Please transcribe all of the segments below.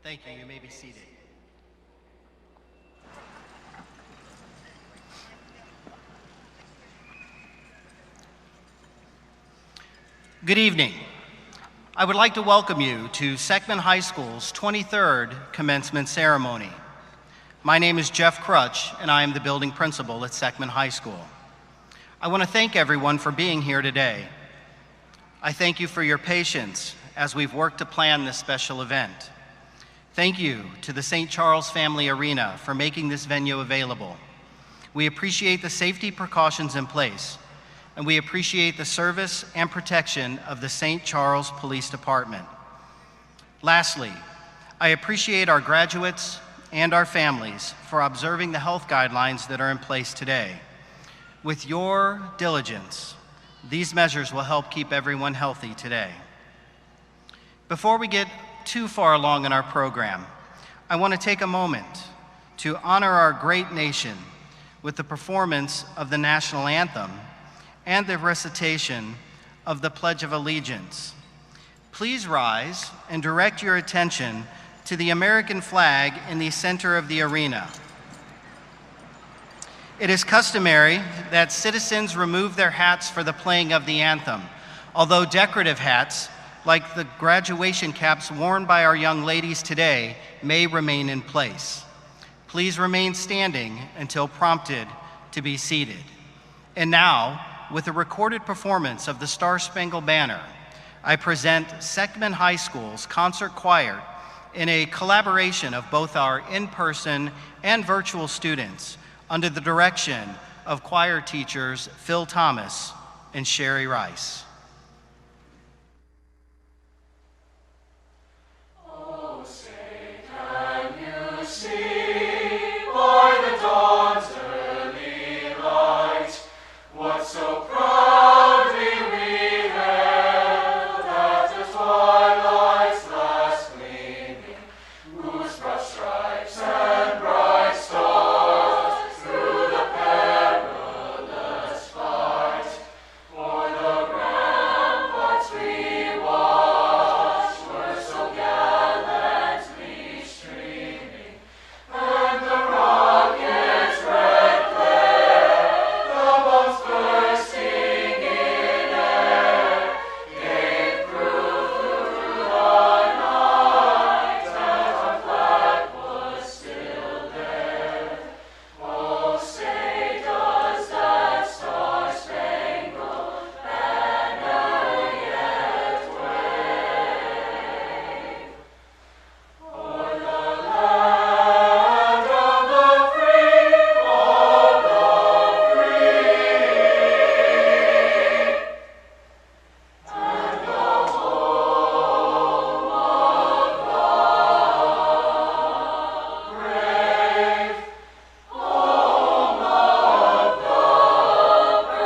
Thank you. You may be seated. Good evening. I would like to welcome you to Seckman High School's 23rd commencement ceremony. My name is Jeff Crutch, and I am the building principal at Seckman High School. I want to thank everyone for being here today. I thank you for your patience as we've worked to plan this special event. Thank you to the St. Charles Family Arena for making this venue available. We appreciate the safety precautions in place, and we appreciate the service and protection of the St. Charles Police Department. Lastly, I appreciate our graduates and our families for observing the health guidelines that are in place today. With your diligence, these measures will help keep everyone healthy today. Before we get too far along in our program, I want to take a moment to honor our great nation with the performance of the national anthem and the recitation of the Pledge of Allegiance. Please rise and direct your attention to the American flag in the center of the arena. It is customary that citizens remove their hats for the playing of the anthem, although decorative hats, like the graduation caps worn by our young ladies today, may remain in place. Please remain standing until prompted to be seated. And now, with a recorded performance of the Star-Spangled Banner, I present Seckman High School's concert choir in a collaboration of both our in-person and virtual students under the direction of choir teachers Phil Thomas and Sherry Rice. Oh, say, can you see by the dawn's early light what so proudly we hailed at the twilight's last gleaming, whose broad stripes and bright stars through the perilous fight o'er the ramparts we watched were so gallantly streaming, and the rocket's red glare, the bombs bursting in air, gave proof through the night that our flag was still there. Oh, say, does that star-spangled banner yet wave o'er the land of the free, of the free, and the home of the brave, home of the brave.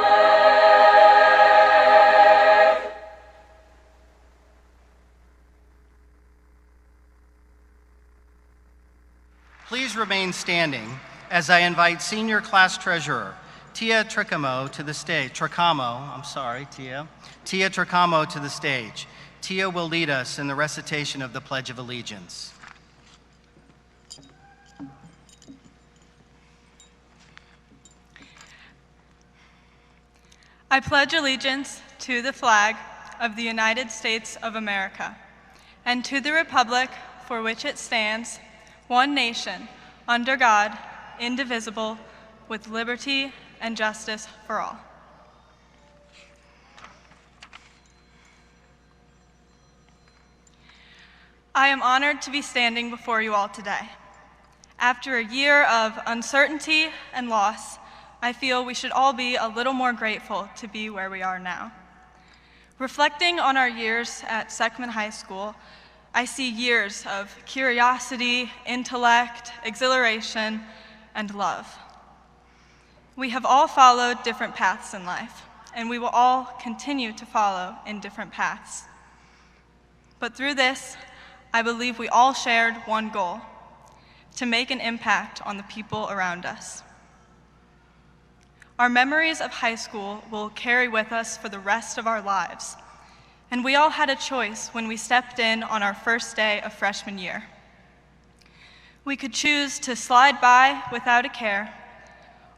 Please remain standing as I invite Senior Class Treasurer Tia Tricamo to the stage. Tia Tricamo to the stage. Tia will lead us in the recitation of the Pledge of Allegiance. I pledge allegiance to the flag of the United States of America and to the republic for which it stands, one nation, under God, indivisible, with liberty and justice for all. I am honored to be standing before you all today. After a year of uncertainty and loss, I feel we should all be a little more grateful to be where we are now. Reflecting on our years at Seckman High School, I see years of curiosity, intellect, exhilaration, and love. We have all followed different paths in life, and we will all continue to follow in different paths. But through this, I believe we all shared one goal: to make an impact on the people around us. Our memories of high school will carry with us for the rest of our lives, and we all had a choice when we stepped in on our first day of freshman year. We could choose to slide by without a care,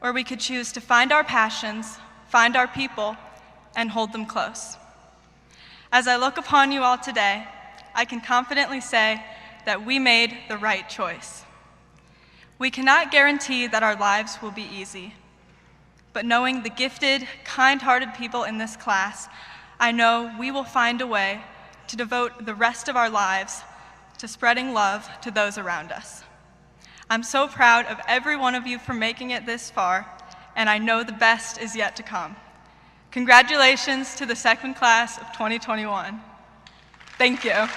or we could choose to find our passions, find our people, and hold them close. As I look upon you all today, I can confidently say that we made the right choice. We cannot guarantee that our lives will be easy, but knowing the gifted, kind-hearted people in this class, I know we will find a way to devote the rest of our lives to spreading love to those around us. I'm so proud of every one of you for making it this far, and I know the best is yet to come. Congratulations to the Seckman class of 2021. Thank you.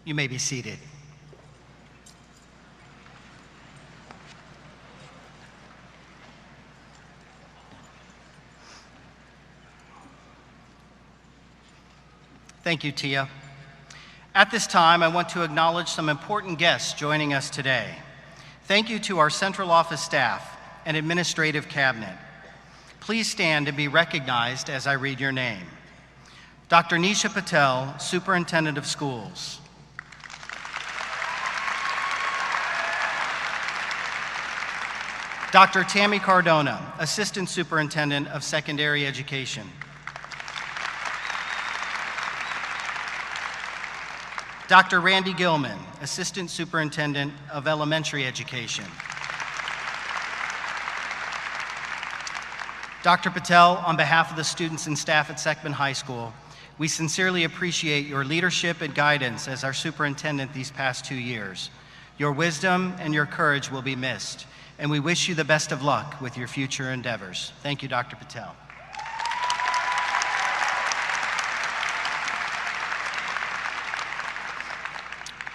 You may be seated. Thank you, Tia. At this time, I want to acknowledge some important guests joining us today. Thank you to our central office staff and administrative cabinet. Please stand and be recognized as I read your name. Dr. Nisha Patel, Superintendent of Schools. Dr. Tammy Cardona, Assistant Superintendent of Secondary Education. Dr. Randy Gilman, Assistant Superintendent of Elementary Education. Dr. Patel, on behalf of the students and staff at Seckman High School, we sincerely appreciate your leadership and guidance as our superintendent these past 2 years. Your wisdom and your courage will be missed, and we wish you the best of luck with your future endeavors. Thank you, Dr. Patel.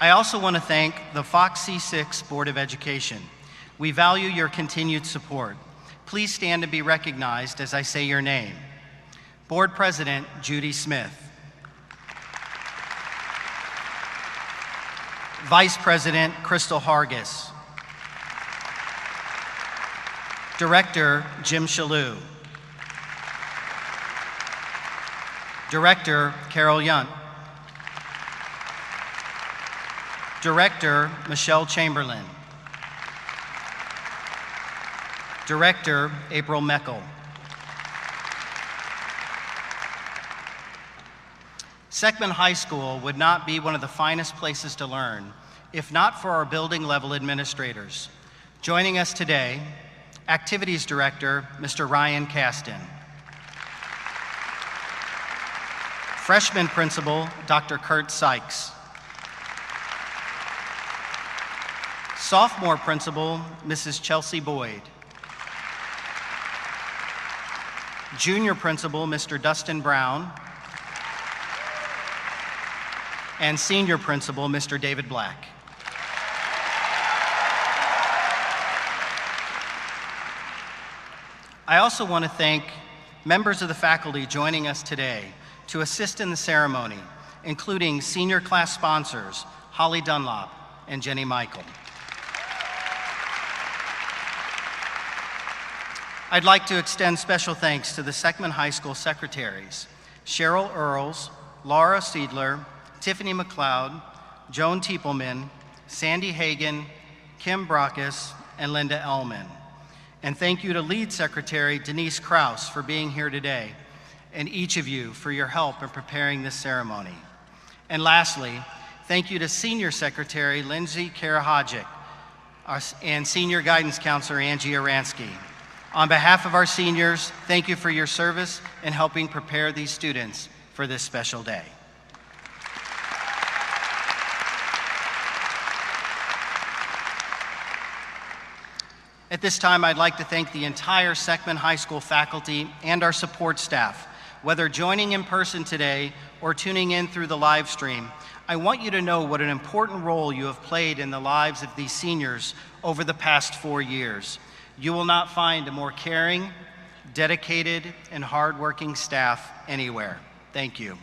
I also want to thank the Fox C6 Board of Education. We value your continued support. Please stand and be recognized as I say your name. Board President Judy Smith. Vice President Crystal Hargis. Director Jim Shalou. Director Carol Yunt. Director Michelle Chamberlain. Director April Meckel. Seckman High School would not be one of the finest places to learn if not for our building level administrators. Joining us today, Activities Director, Mr. Ryan Caston. Freshman Principal, Dr. Kurt Sykes. Sophomore Principal, Mrs. Chelsea Boyd. Junior Principal, Mr. Dustin Brown. And Senior Principal, Mr. David Black. I also want to thank members of the faculty joining us today to assist in the ceremony, including senior class sponsors, Holly Dunlop and Jenny Michael. I'd like to extend special thanks to the Seckman High School secretaries, Cheryl Earls, Laura Seidler, Tiffany McLeod, Joan Tiepelman, Sandy Hagan, Kim Brockus, and Linda Ellman. And thank you to Lead Secretary Denise Kraus for being here today, and each of you for your help in preparing this ceremony. And lastly, thank you to Senior Secretary Lindsay Karahajic and Senior Guidance Counselor Angie Aransky. On behalf of our seniors, thank you for your service in helping prepare these students for this special day. At this time, I'd like to thank the entire Seckman High School faculty and our support staff. Whether joining in person today or tuning in through the live stream, I want you to know what an important role you have played in the lives of these seniors over the past 4 years. You will not find a more caring, dedicated, and hardworking staff anywhere. Thank you.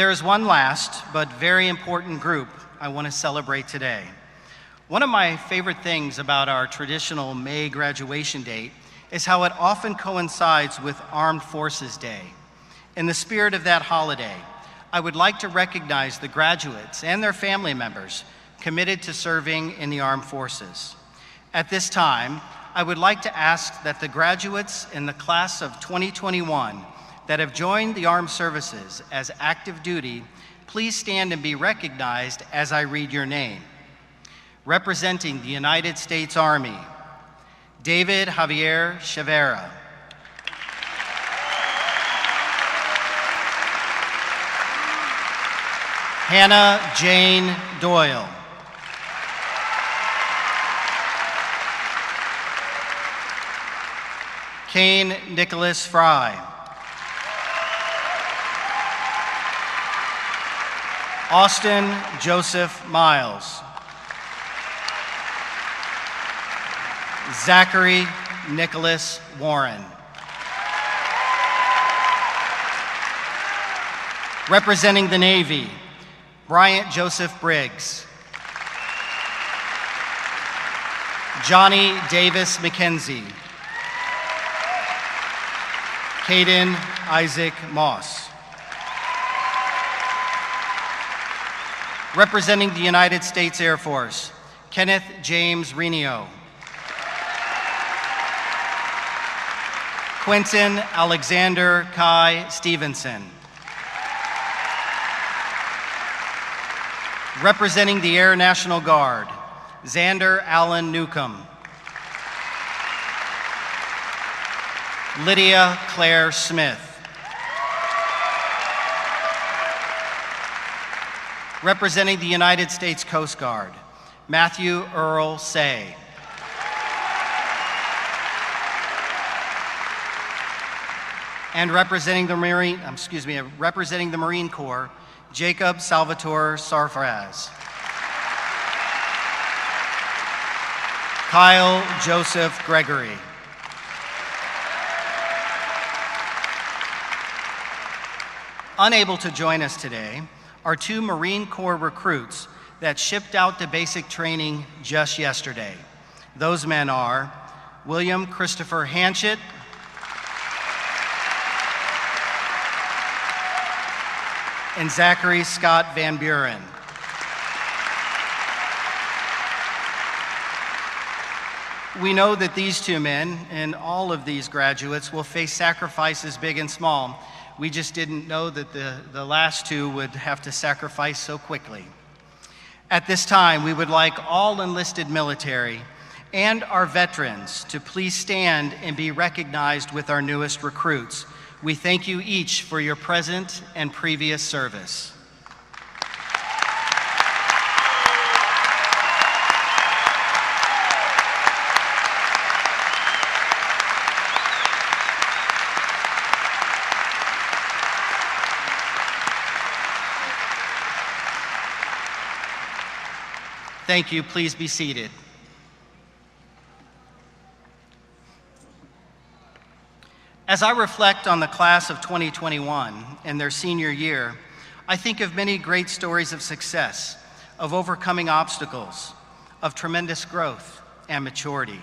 There is one last but very important group I want to celebrate today. One of my favorite things about our traditional May graduation date is how it often coincides with Armed Forces Day. In the spirit of that holiday, I would like to recognize the graduates and their family members committed to serving in the armed forces. At this time, I would like to ask that the graduates in the class of 2021 that have joined the armed services as active duty, please stand and be recognized as I read your name. Representing the United States Army, David Javier Chavera. Hannah Jane Doyle. Kane Nicholas Fry. Austin Joseph Miles. Zachary Nicholas Warren. Representing the Navy, Bryant Joseph Briggs. Johnny Davis McKenzie. Caden Isaac Moss. Representing the United States Air Force, Kenneth James Renio. Quentin Alexander Kai Stevenson. Representing the Air National Guard, Xander Allen Newcomb. Lydia Claire Smith. Representing the United States Coast Guard, Matthew Earl Say. And representing the Marine Corps, Jacob Salvatore Sarfaraz. Kyle Joseph Gregory. Unable to join us today are two Marine Corps recruits that shipped out to basic training just yesterday. Those men are William Christopher Hanchett and Zachary Scott Van Buren. We know that these two men and all of these graduates will face sacrifices big and small. We just didn't know that the last two would have to sacrifice so quickly. At this time, we would like all enlisted military and our veterans to please stand and be recognized with our newest recruits. We thank you each for your present and previous service. Thank you. Please be seated. As I reflect on the class of 2021 and their senior year, I think of many great stories of success, of overcoming obstacles, of tremendous growth and maturity.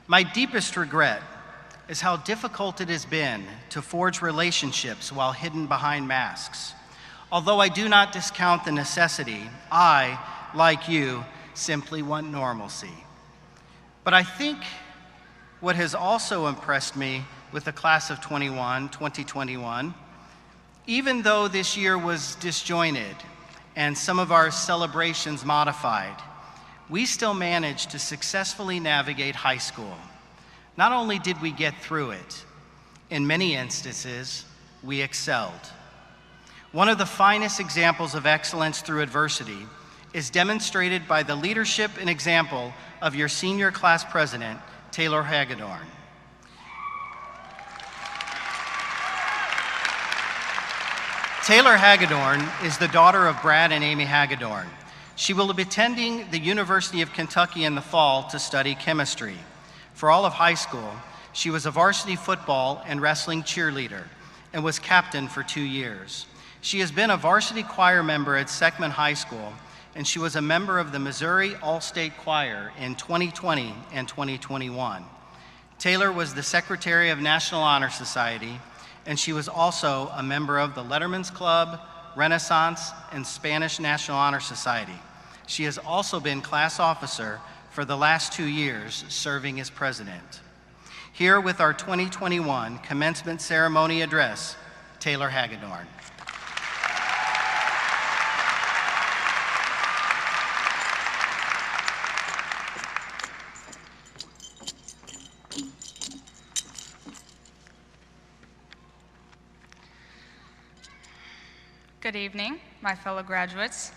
My deepest regret is how difficult it has been to forge relationships while hidden behind masks. Although I do not discount the necessity, I, like you, simply want normalcy. But I think what has also impressed me with the class of 2021, even though this year was disjointed and some of our celebrations modified, we still managed to successfully navigate high school. Not only did we get through it, in many instances, we excelled. One of the finest examples of excellence through adversity is demonstrated by the leadership and example of your senior class president, Taylor Hagedorn. Taylor Hagedorn is the daughter of Brad and Amy Hagedorn. She will be attending the University of Kentucky in the fall to study chemistry. For all of high school, she was a varsity football and wrestling cheerleader and was captain for 2 years. She has been a varsity choir member at Seckman High School, and she was a member of the Missouri All-State Choir in 2020 and 2021. Taylor was the Secretary of National Honor Society, and she was also a member of the Letterman's Club, Renaissance, and Spanish National Honor Society. She has also been class officer for the last 2 years, serving as president. Here with our 2021 commencement ceremony address, Taylor Hagedorn. Good evening, my fellow graduates.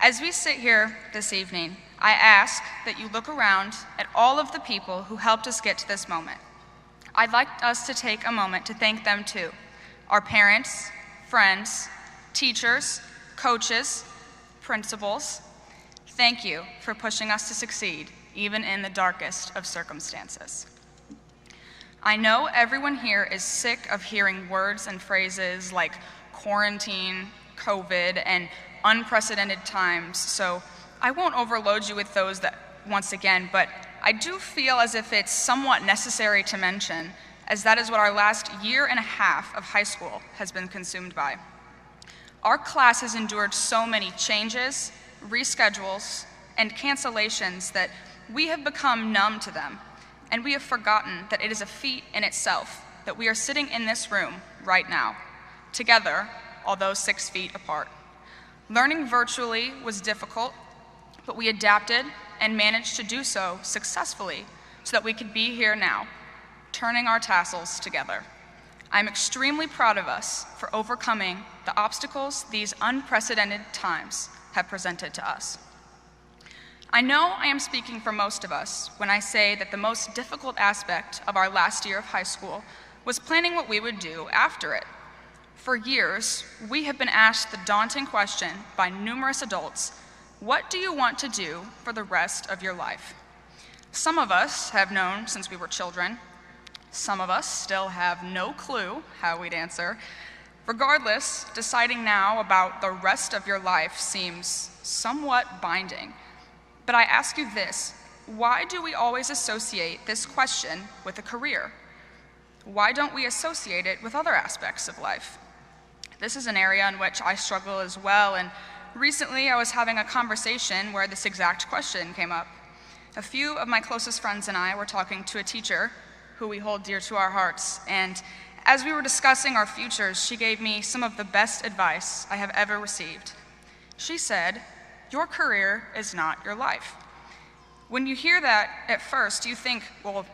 As we sit here this evening, I ask that you look around at all of the people who helped us get to this moment. I'd like us to take a moment to thank them too. Our parents, friends, teachers, coaches, principals. Thank you for pushing us to succeed, even in the darkest of circumstances. I know everyone here is sick of hearing words and phrases like quarantine, COVID, and unprecedented times, so I won't overload you with those once again, but I do feel as if it's somewhat necessary to mention, as that is what our last year and a half of high school has been consumed by. Our class has endured so many changes, reschedules, and cancellations that we have become numb to them, and we have forgotten that it is a feat in itself that we are sitting in this room right now, together, although 6 feet apart. Learning virtually was difficult, but we adapted and managed to do so successfully so that we could be here now, turning our tassels together. I'm extremely proud of us for overcoming the obstacles these unprecedented times have presented to us. I know I am speaking for most of us when I say that the most difficult aspect of our last year of high school was planning what we would do after it. For years, we have been asked the daunting question by numerous adults, what do you want to do for the rest of your life? Some of us have known since we were children. Some of us still have no clue how we'd answer. Regardless, deciding now about the rest of your life seems somewhat binding. But I ask you this, why do we always associate this question with a career? Why don't we associate it with other aspects of life? This is an area in which I struggle as well, and recently I was having a conversation where this exact question came up. A few of my closest friends and I were talking to a teacher who we hold dear to our hearts, and as we were discussing our futures, she gave me some of the best advice I have ever received. She said, "Your career is not your life." When you hear that at first, you think, well,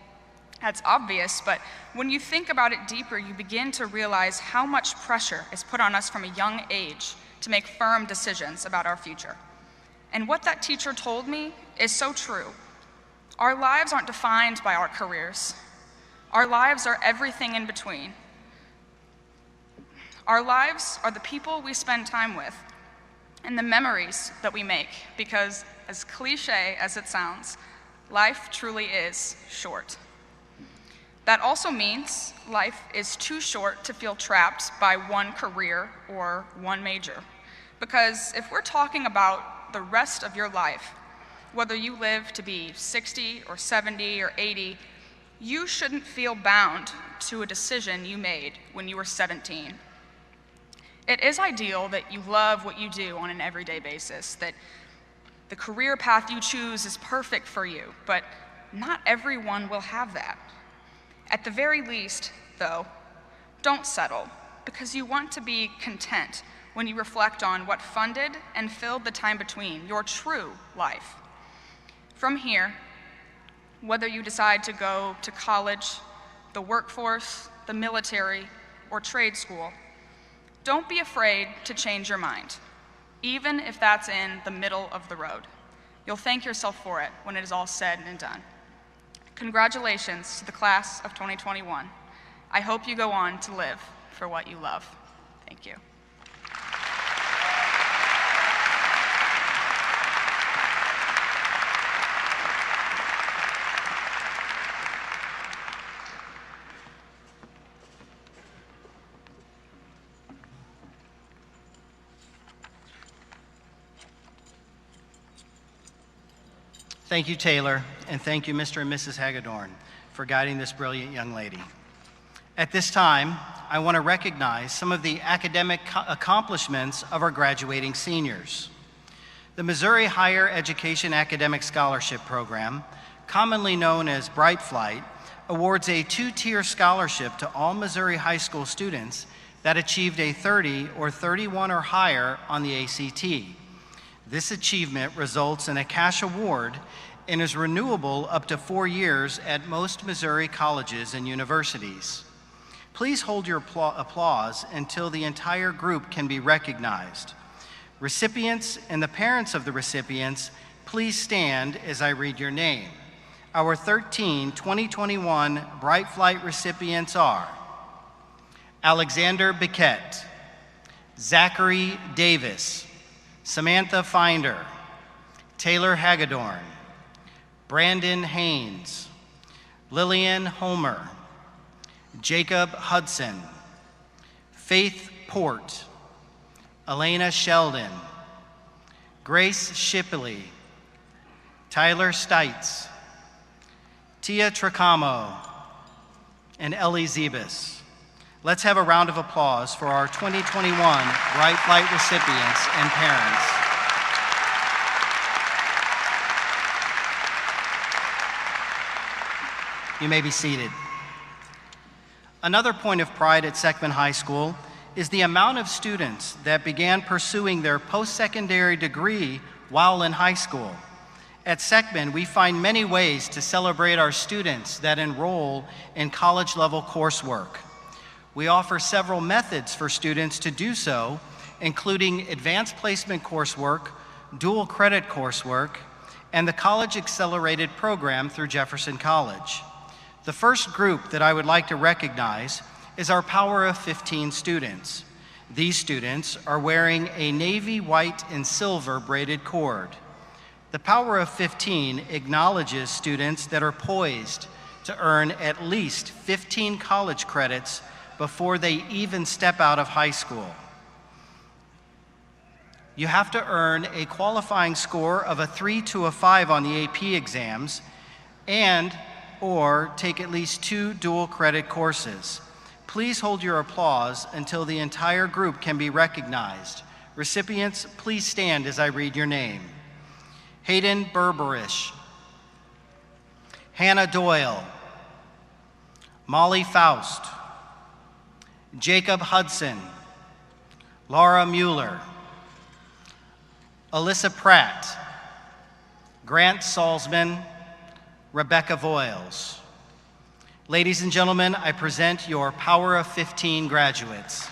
that's obvious, but when you think about it deeper, you begin to realize how much pressure is put on us from a young age to make firm decisions about our future. And what that teacher told me is so true. Our lives aren't defined by our careers. Our lives are everything in between. Our lives are the people we spend time with and the memories that we make, because as cliche as it sounds, life truly is short. That also means life is too short to feel trapped by one career or one major. Because if we're talking about the rest of your life, whether you live to be 60 or 70 or 80, you shouldn't feel bound to a decision you made when you were 17. It is ideal that you love what you do on an everyday basis, that the career path you choose is perfect for you, but not everyone will have that. At the very least, though, don't settle, because you want to be content when you reflect on what funded and filled the time between your true life. From here, whether you decide to go to college, the workforce, the military, or trade school, don't be afraid to change your mind, even if that's in the middle of the road. You'll thank yourself for it when it is all said and done. Congratulations to the class of 2021. I hope you go on to live for what you love. Thank you. Thank you, Taylor, and thank you, Mr. and Mrs. Hagedorn, for guiding this brilliant young lady. At this time, I want to recognize some of the academic accomplishments of our graduating seniors. The Missouri Higher Education Academic Scholarship Program, commonly known as Bright Flight, awards a two-tier scholarship to all Missouri high school students that achieved a 30 or 31 or higher on the ACT. This achievement results in a cash award and is renewable up to 4 years at most Missouri colleges and universities. Please hold your applause until the entire group can be recognized. Recipients and the parents of the recipients, please stand as I read your name. Our 13 2021 Bright Flight recipients are Alexander Biquette, Zachary Davis, Samantha Finder, Taylor Hagedorn, Brandon Haynes, Lillian Homer, Jacob Hudson, Faith Port, Elena Sheldon, Grace Shipley, Tyler Stites, Tia Tricamo, and Ellie Zebus. Let's have a round of applause for our 2021 Bright Flight recipients and parents. You may be seated. Another point of pride at Seckman High School is the amount of students that began pursuing their post-secondary degree while in high school. At Seckman, we find many ways to celebrate our students that enroll in college-level coursework. We offer several methods for students to do so, including advanced placement coursework, dual credit coursework, and the College Accelerated program through Jefferson College. The first group that I would like to recognize is our Power of 15 students. These students are wearing a navy white and silver braided cord. The Power of 15 acknowledges students that are poised to earn at least 15 college credits before they even step out of high school. You have to earn a qualifying score of a 3 to a 5 on the AP exams or take at least 2 dual credit courses. Please hold your applause until the entire group can be recognized. Recipients, please stand as I read your name. Hayden Berberish, Hannah Doyle, Molly Faust, Jacob Hudson, Laura Mueller, Alyssa Pratt, Grant Salzman, Rebecca Voiles. Ladies and gentlemen, I present your Power of 15 graduates.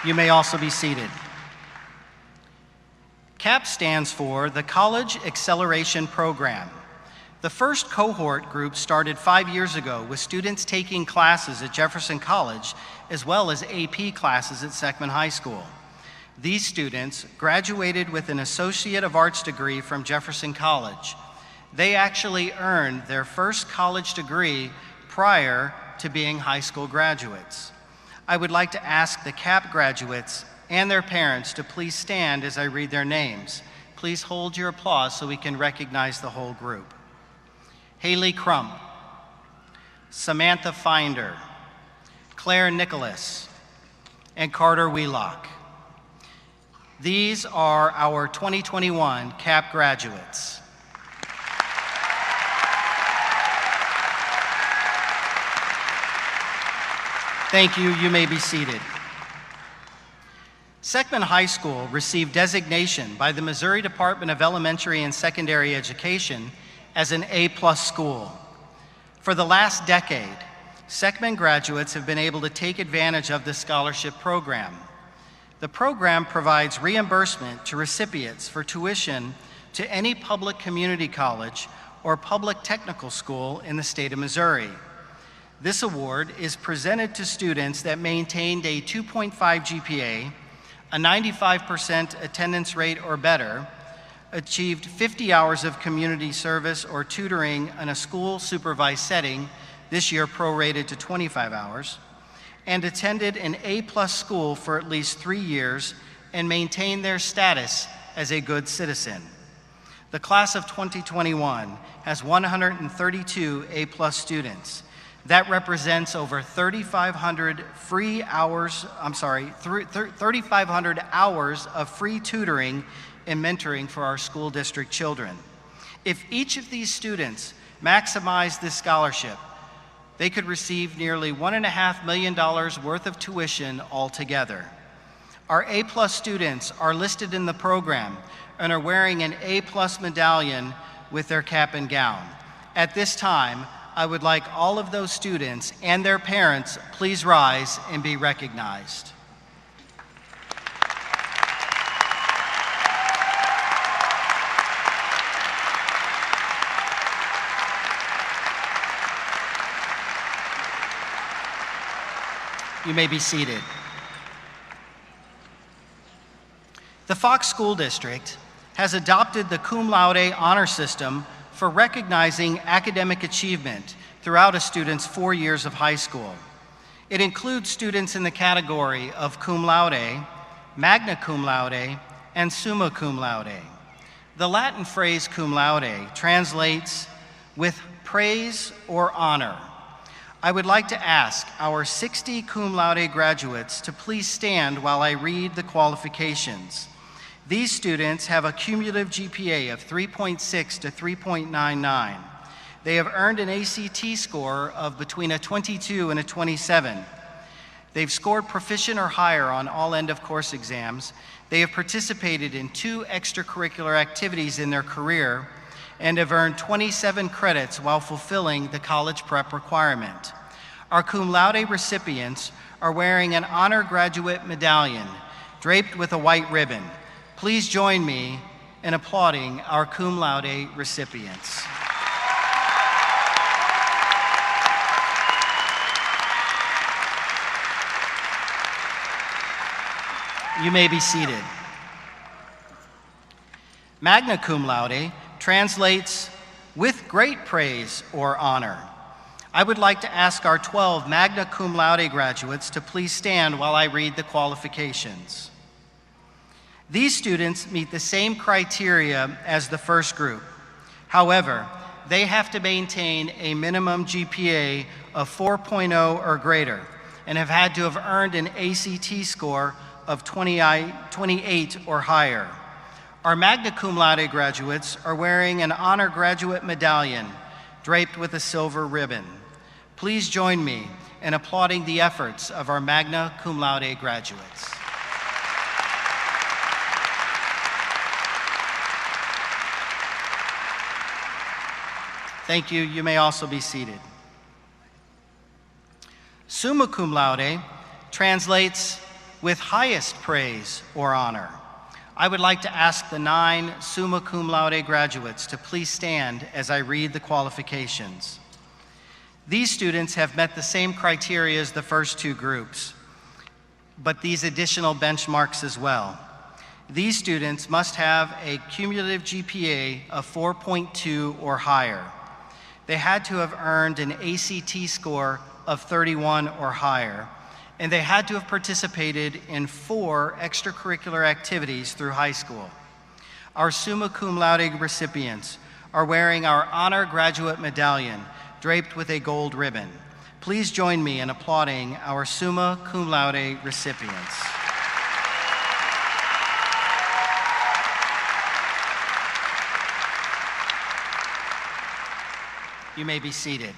You may also be seated. CAP stands for the College Acceleration Program. The first cohort group started 5 years ago with students taking classes at Jefferson College as well as AP classes at Seckman High School. These students graduated with an Associate of Arts degree from Jefferson College. They actually earned their first college degree prior to being high school graduates. I would like to ask the CAP graduates and their parents to please stand as I read their names. Please hold your applause so we can recognize the whole group. Haley Crump, Samantha Finder, Claire Nicholas, and Carter Wheelock. These are our 2021 CAP graduates. Thank you. You may be seated. Seckman High School received designation by the Missouri Department of Elementary and Secondary Education as an A+ school. For the last decade, Seckman graduates have been able to take advantage of this scholarship program. The program provides reimbursement to recipients for tuition to any public community college or public technical school in the state of Missouri. This award is presented to students that maintained a 2.5 GPA, a 95% attendance rate or better, achieved 50 hours of community service or tutoring in a school supervised setting, this year prorated to 25 hours, and attended an A+ school for at least 3 years and maintained their status as a good citizen. The class of 2021 has 132 A+ students. That represents over 3,500 hours of free tutoring and mentoring for our school district children. If each of these students maximized this scholarship, they could receive nearly $1.5 million worth of tuition altogether. Our A+ students are listed in the program and are wearing an A+ medallion with their cap and gown. At this time, I would like all of those students and their parents please rise and be recognized. You may be seated. The Fox School District has adopted the cum laude honor system for recognizing academic achievement throughout a student's 4 years of high school. It includes students in the category of cum laude, magna cum laude, and summa cum laude. The Latin phrase cum laude translates with praise or honor. I would like to ask our 60 cum laude graduates to please stand while I read the qualifications. These students have a cumulative GPA of 3.6 to 3.99. They have earned an ACT score of between a 22 and a 27. They've scored proficient or higher on all end-of-course exams. They have participated in 2 extracurricular activities in their career and have earned 27 credits while fulfilling the college prep requirement. Our cum laude recipients are wearing an honor graduate medallion draped with a white ribbon. Please join me in applauding our cum laude recipients. You may be seated. Magna cum laude translates with great praise or honor. I would like to ask our 12 magna cum laude graduates to please stand while I read the qualifications. These students meet the same criteria as the first group. However, they have to maintain a minimum GPA of 4.0 or greater and have had to have earned an ACT score of 28 or higher. Our magna cum laude graduates are wearing an honor graduate medallion draped with a silver ribbon. Please join me in applauding the efforts of our magna cum laude graduates. Thank you. You may also be seated. Summa cum laude translates with highest praise or honor. I would like to ask the 9 summa cum laude graduates to please stand as I read the qualifications. These students have met the same criteria as the first 2 groups, but these additional benchmarks as well. These students must have a cumulative GPA of 4.2 or higher. They had to have earned an ACT score of 31 or higher, and they had to have participated in 4 extracurricular activities through high school. Our summa cum laude recipients are wearing our honor graduate medallion draped with a gold ribbon. Please join me in applauding our summa cum laude recipients. You may be seated.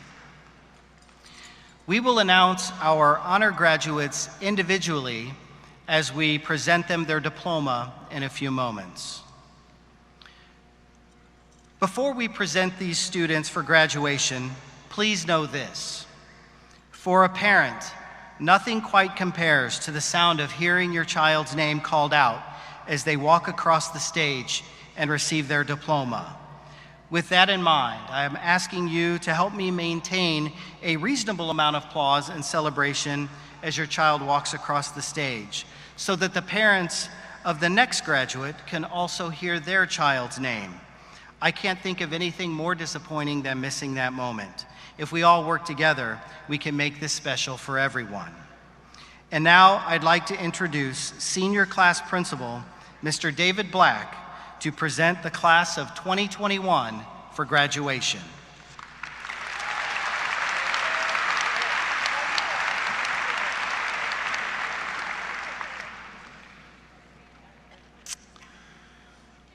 We will announce our honor graduates individually as we present them their diploma in a few moments. Before we present these students for graduation, please know this. For a parent, nothing quite compares to the sound of hearing your child's name called out as they walk across the stage and receive their diploma. With that in mind, I am asking you to help me maintain a reasonable amount of applause and celebration as your child walks across the stage, so that the parents of the next graduate can also hear their child's name. I can't think of anything more disappointing than missing that moment. If we all work together, we can make this special for everyone. And now I'd like to introduce Senior Class Principal, Mr. David Black, to present the class of 2021 for graduation.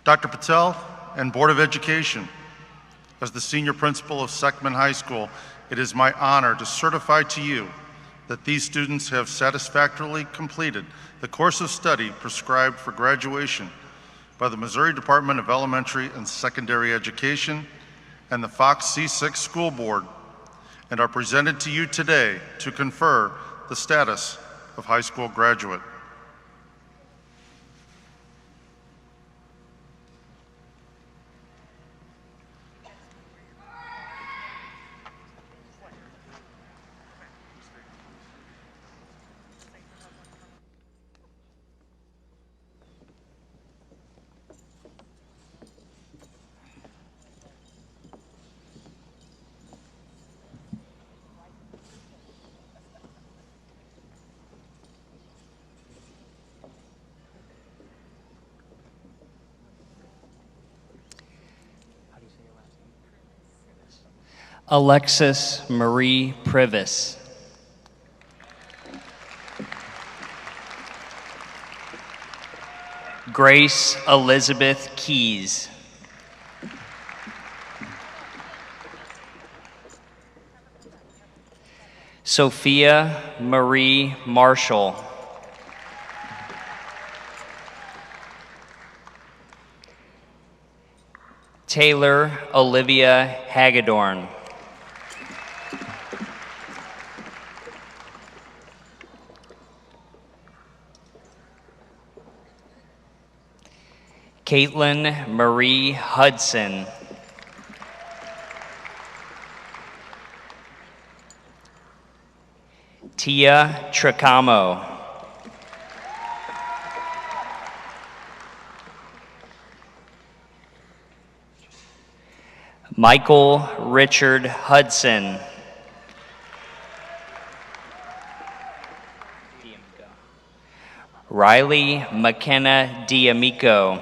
Dr. Patel and Board of Education, as the Senior Principal of Seckman High School, it is my honor to certify to you that these students have satisfactorily completed the course of study prescribed for graduation by the Missouri Department of Elementary and Secondary Education and the Fox C6 School Board, and are presented to you today to confer the status of high school graduate. Alexis Marie Privis. Grace Elizabeth Keys. Sophia Marie Marshall. Taylor Olivia Hagedorn. Caitlin Marie Hudson. Tia Tricamo. Michael Richard Hudson. Riley McKenna D'Amico.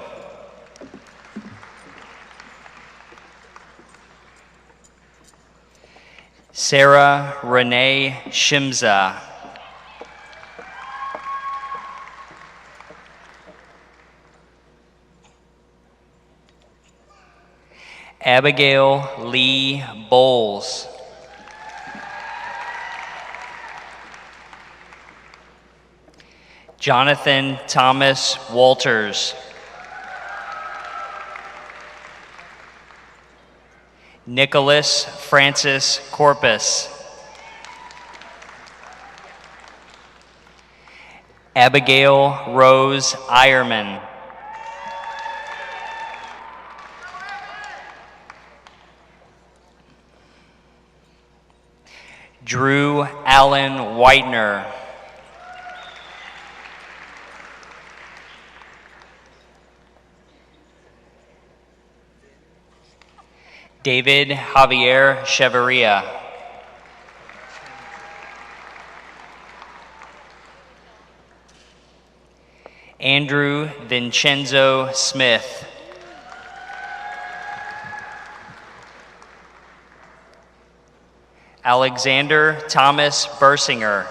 Sarah Renee Shimza. Abigail Lee Bowles. Jonathan Thomas Walters. Nicholas Francis Corpus. Abigail Rose Ironman. Drew Allen Whitener. David Javier Cheverria. Andrew Vincenzo Smith. Alexander Thomas Bersinger.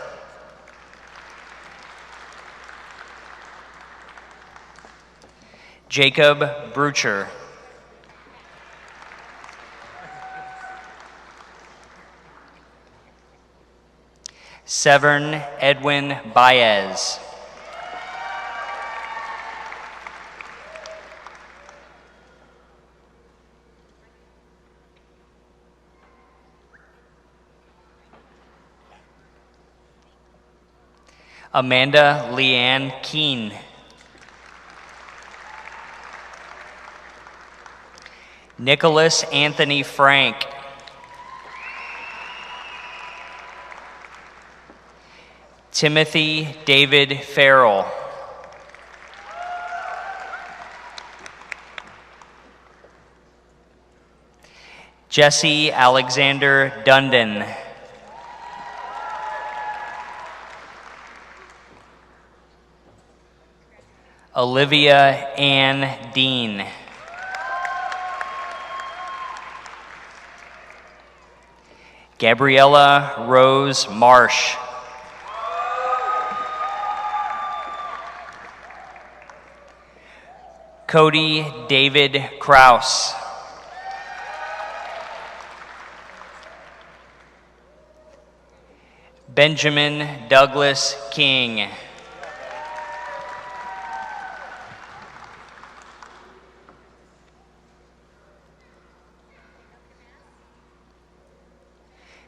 Jacob Brucher. Severn Edwin Baez. Amanda Leanne Keene. Nicholas Anthony Frank. Timothy David Farrell. Jesse Alexander Dundon. Olivia Ann Dean. Gabriella Rose Marsh. Cody David Kraus. Benjamin Douglas King.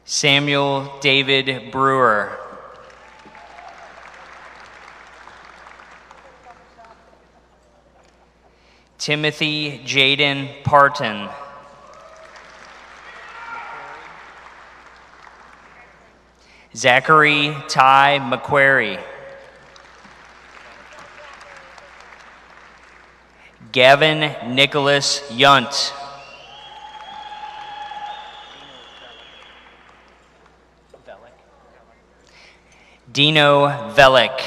Samuel David Brewer. Timothy Jaden Parton. Zachary Ty McQuarrie. Gavin Nicholas Yunt. Dino Velick.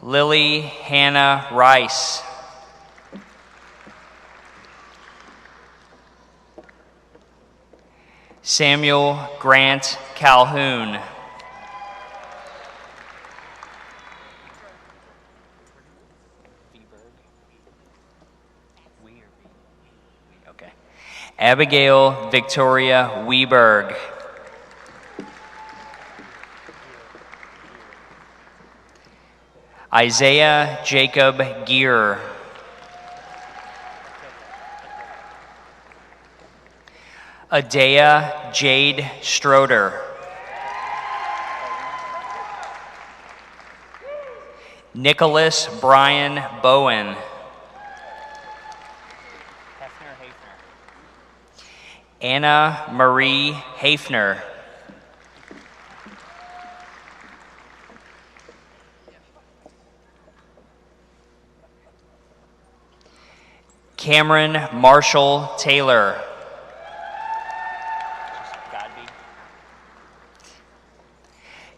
Lily Hannah Rice. Samuel Grant Calhoun. Okay. Abigail Victoria Weberg. Isaiah Jacob Gear. Adea Jade Stroder. Nicholas Brian Bowen. Anna Marie Hafner. Cameron Marshall Taylor.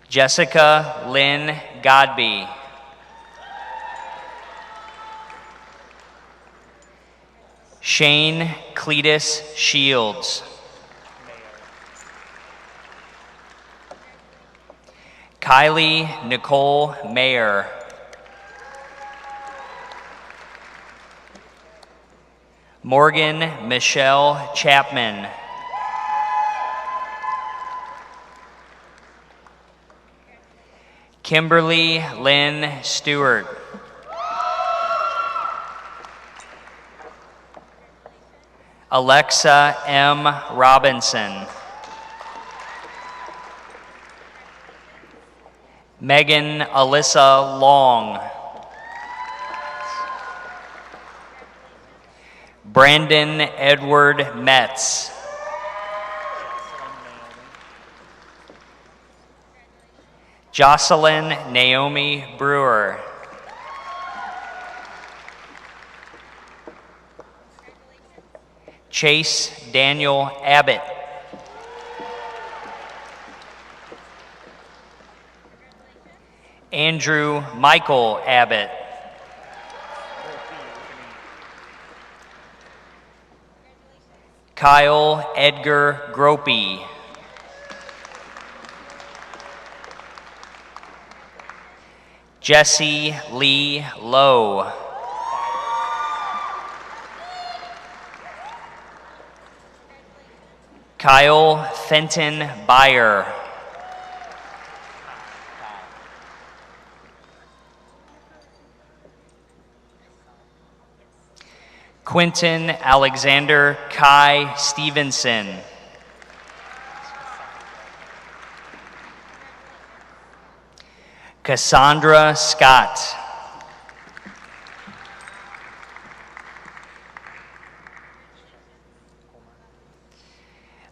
Jessica Lynn Godby. Shane Cletus Shields. Kylie Nicole Mayer. Morgan Michelle Chapman. Kimberly Lynn Stewart. Alexa M. Robinson. Megan Alyssa Long. Brandon Edward Metz. Jocelyn Naomi Brewer. Chase Daniel Abbott. Andrew Michael Abbott. Kyle Edgar Gropey. Jesse Lee Lowe. Kyle Fenton Byer. Quentin Alexander Kai Stevenson. Cassandra Scott.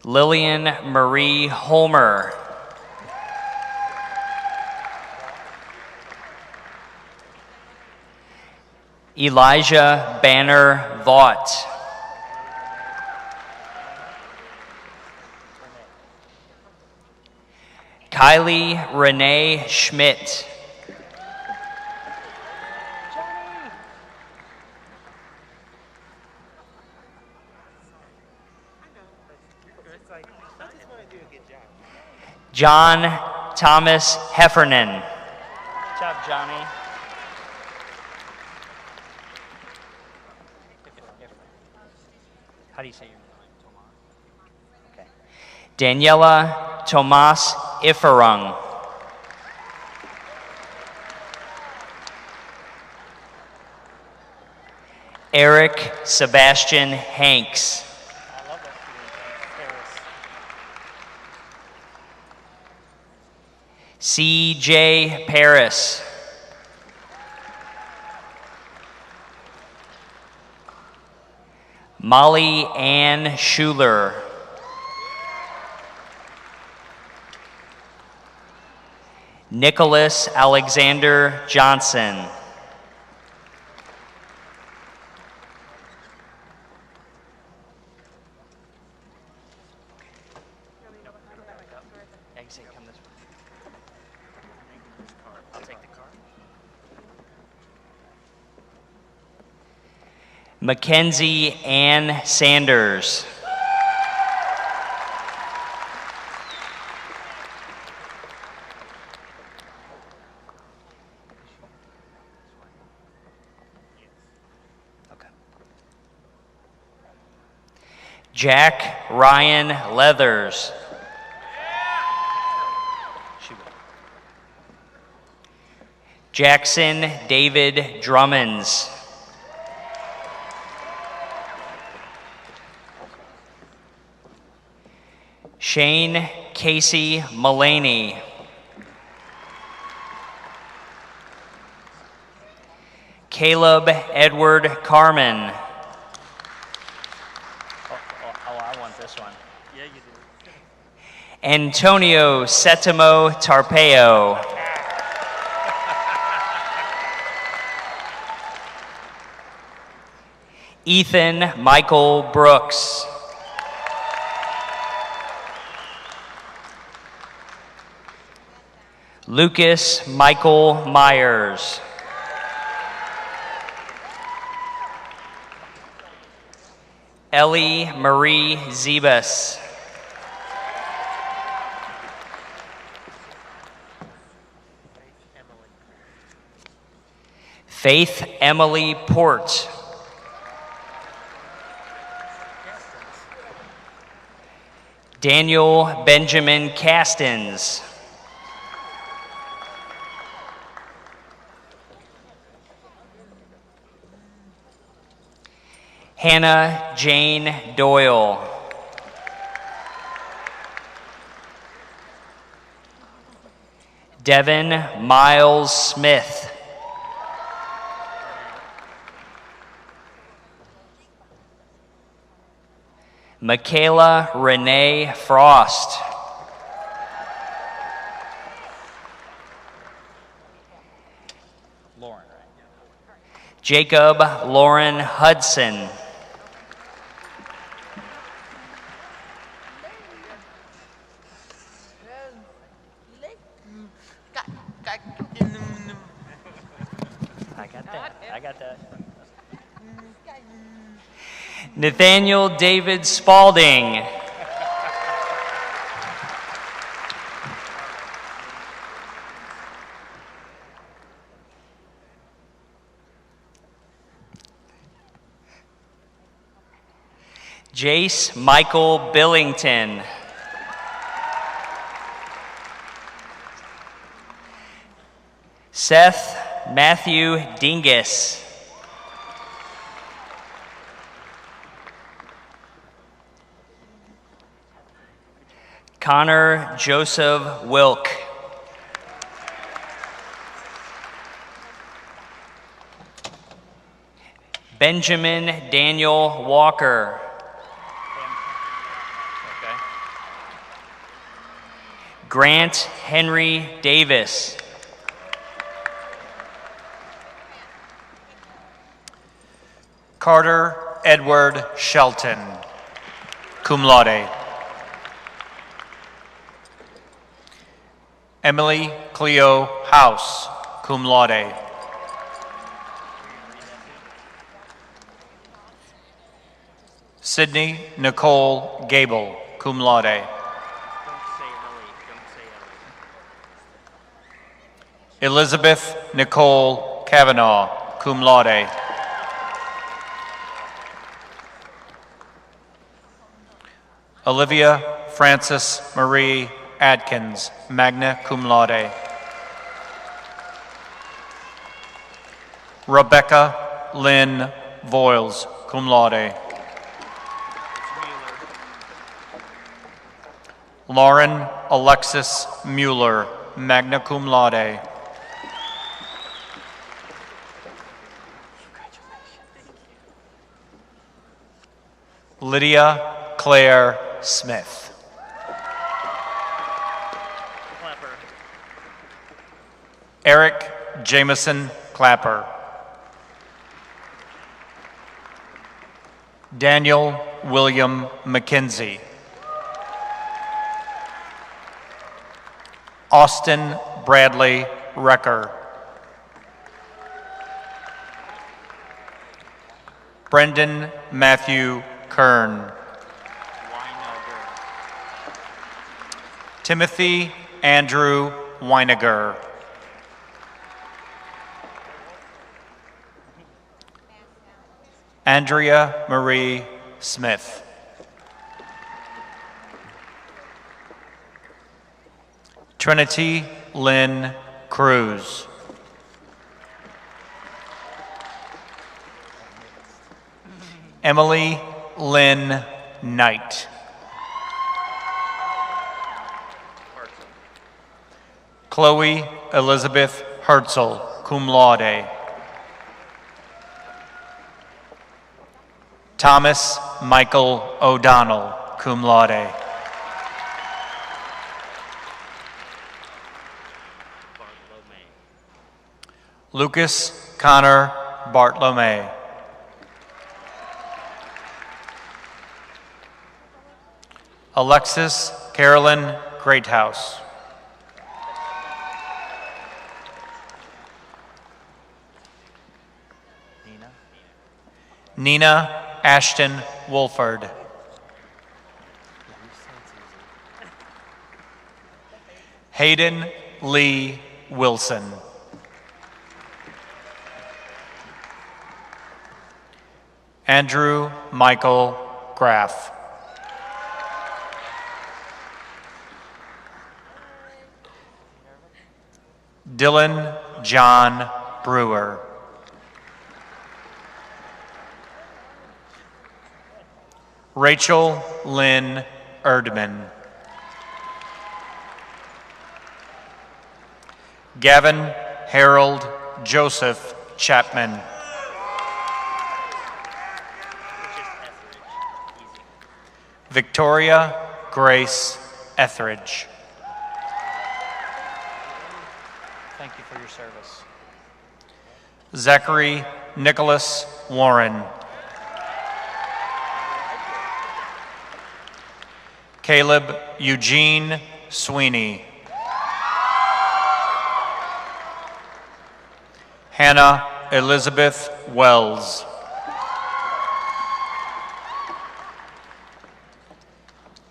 Lillian Marie Holmer. Elijah Banner Vaught. Kylie Renee Schmidt. John Thomas Heffernan. Good job, Johnny. How do you say your name? Okay. Daniela Tomas Iferung. Eric Sebastian Hanks. C.J. Paris. Molly Ann Schuler. Nicholas Alexander Johnson. Mackenzie Ann Sanders. Jack Ryan Leathers. Jackson David Drummonds. Shane Casey Mullaney. Caleb Edward Carmen. I want this one. Yeah, you do. Antonio Setimo Tarpeo. Ethan Michael Brooks. Lucas Michael Myers. Ellie Marie Zebus. Faith Emily Port. Daniel Benjamin Castens. Hannah Jane Doyle. Devin Miles Smith. Michaela Renee Frost. Lauren. Jacob Lauren Hudson. I got that. Nathaniel David Spalding. Jace Michael Billington. Seth Matthew Dingus. Connor Joseph Wilk. Benjamin Daniel Walker. Grant Henry Davis. Carter Edward Shelton, cum laude. Emily Cleo House, cum laude. Sydney Nicole Gable, cum laude. Elizabeth Nicole Kavanaugh, cum laude. Olivia Frances Marie Adkins, magna cum laude. Rebecca Lynn Voiles, cum laude. Lauren Alexis Mueller, magna cum laude. Lydia Claire Smith. Eric Jameson Clapper. Daniel William McKenzie. Austin Bradley Recker. Brendan Matthew Kern. Timothy Andrew Weiniger. Andrea Marie Smith. Trinity Lynn Cruz. Emily Lynn Knight. Chloe Elizabeth Herzl, cum laude. Thomas Michael O'Donnell, cum laude. Lucas Connor Bartlome. Alexis Carolyn Greathouse. Nina Ashton Wolford. Hayden Lee Wilson. Andrew Michael Graff. Dylan John Brewer. Rachel Lynn Erdman. Gavin Harold Joseph Chapman. Victoria Grace Etheridge. Thank you for your service. Zachary Nicholas Warren. Caleb Eugene Sweeney. Hannah Elizabeth Wells.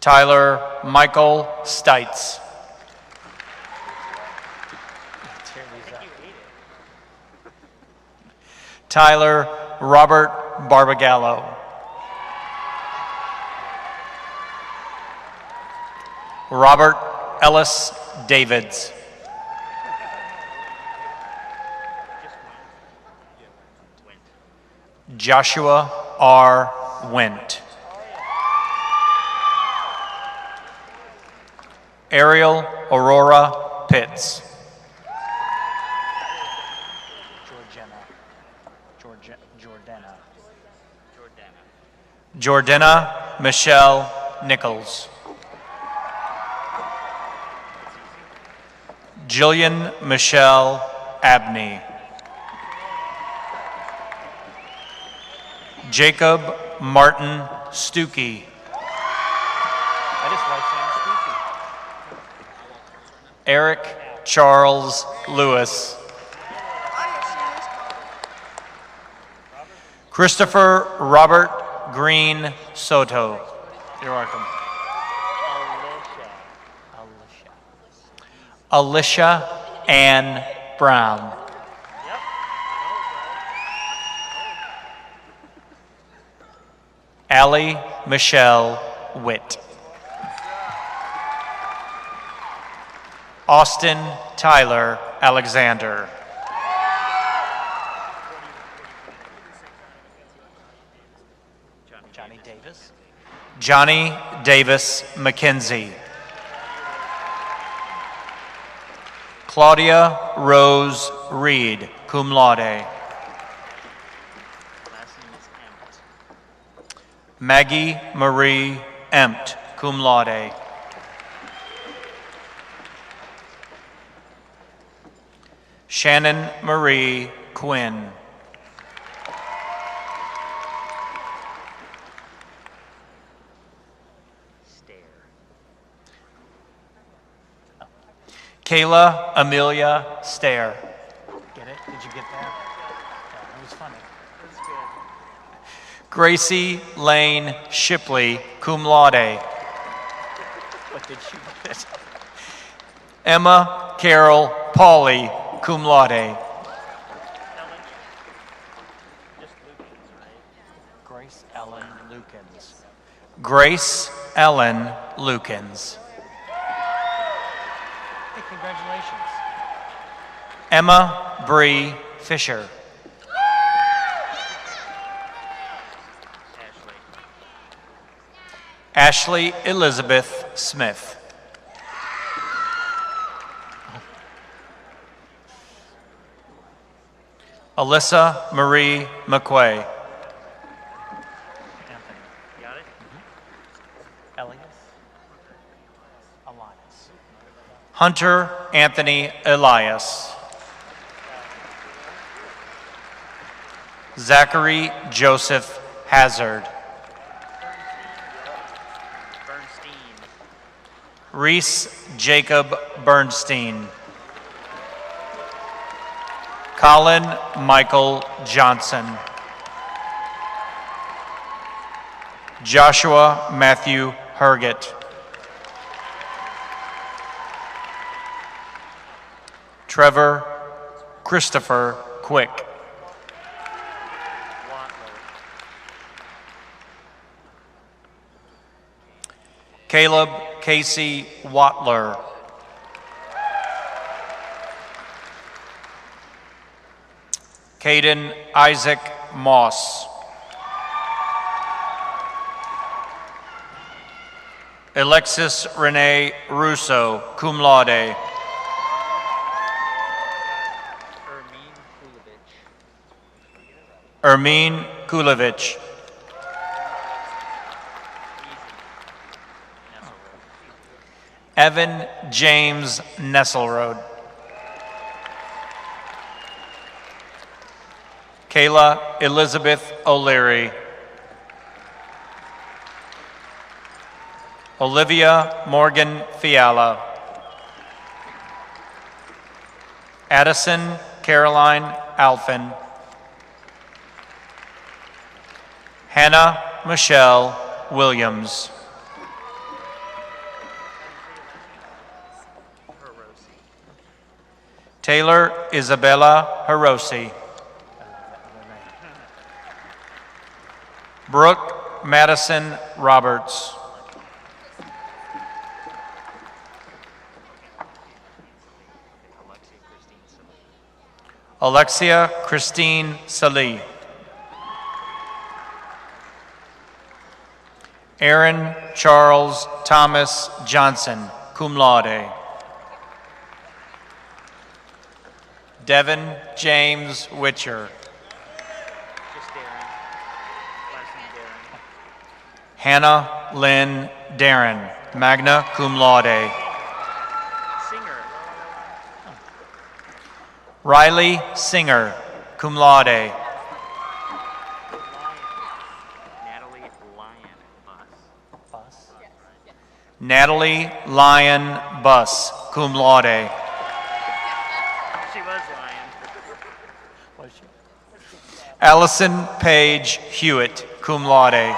Tyler Michael Stites. Tyler Robert Barbagallo. Robert Ellis Davids. Joshua R. Went. Ariel Aurora Pitts. Jordana Michelle Nichols. Jillian Michelle Abney. Jacob Martin Stuckey. Eric Charles Lewis. Christopher Robert Green Soto. You're welcome. Alicia Ann Brown. Allie Michelle Witt. Austin Tyler Alexander. Johnny Davis McKenzie. Claudia Rose Reed, cum laude. Maggie Marie Empt, cum laude. Shannon Marie Quinn. Kayla Amelia Stair. Get it? Did you get that? Yeah, it was funny. That's good. Gracie Lane Shipley, cum laude. What did she get? Emma Carol Pauley, cum laude. Grace Ellen Lukens. Grace Ellen Lukens. Congratulations. Emma Bree Fisher. Ashley Elizabeth Smith. Alyssa Marie McQuay. Got it? Elias. Elias. Hunter Anthony Elias. Zachary Joseph Hazard. Reese Jacob Bernstein. Colin Michael Johnson. Joshua Matthew Herget. Trevor Christopher Quick. Caleb Casey Watler. Caden Isaac Moss. Alexis Renee Russo, cum laude. Ermine Kulovich. Evan James Nesselrode. Kayla Elizabeth O'Leary. Olivia Morgan Fiala. Addison Caroline Alphin. Hannah Michelle Williams. Taylor Isabella Hiroshi. Brooke Madison Roberts. Alexia Christine Salih. Aaron Charles Thomas Johnson, cum laude. Devin James Witcher. Hannah Lynn Darren, magna cum laude. Riley Singer, cum laude. Natalie Lyon Buss, cum laude. She was lying. Was she? Allison Page Hewitt, cum laude.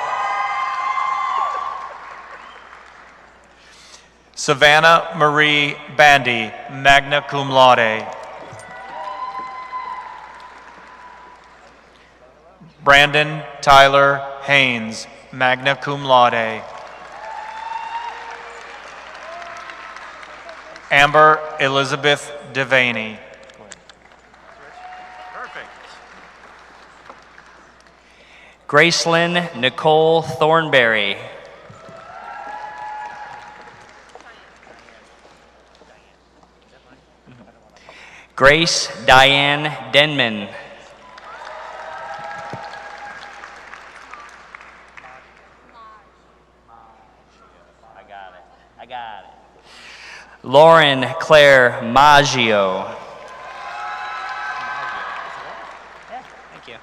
Savannah Marie Bandy, magna cum laude. Brandon Tyler Haynes, magna cum laude. Amber Elizabeth Devaney. Perfect. Gracelyn Nicole Thornberry. Grace Diane Denman. I got it. Lauren Claire Maggio. Thank you.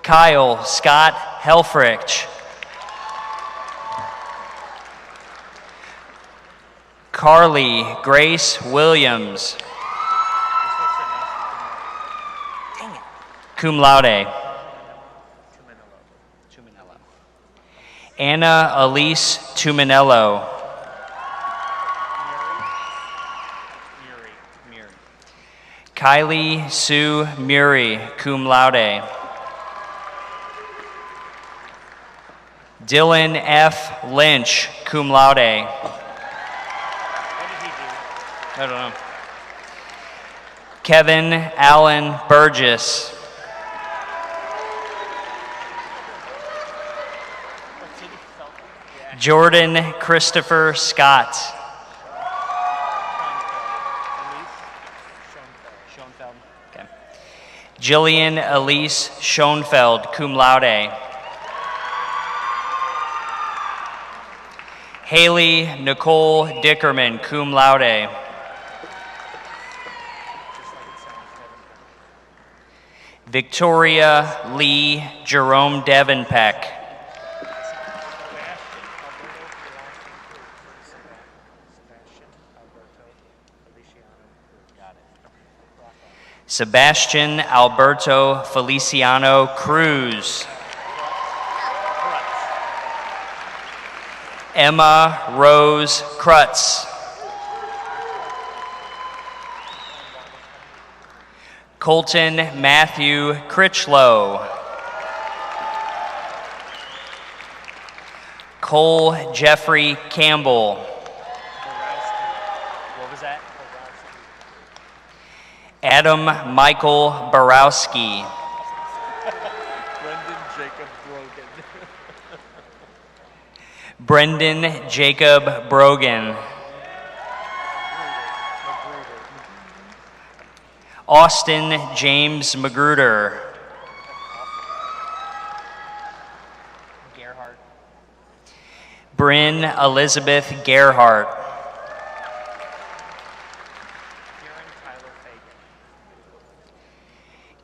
Kyle Scott Helfrich. Carly Grace Williams. Cum laude. Anna Elise Tuminello. Kylie Sue Murray, cum laude. Dylan F. Lynch, cum laude. What did he do? I don't know. Kevin Allen Burgess. Jordan Christopher Scott. Okay. Jillian Elise Schoenfeld, cum laude. Haley Nicole Dickerman, cum laude. Victoria Lee Jerome Devenpeck. Sebastian Alberto Feliciano Cruz. Emma Rose Krutz. Colton Matthew Critchlow. Cole Jeffrey Campbell. What was that? Adam Michael Borowski. Brendan Jacob Brogan. Austin James Magruder. Bryn Elizabeth Gerhardt.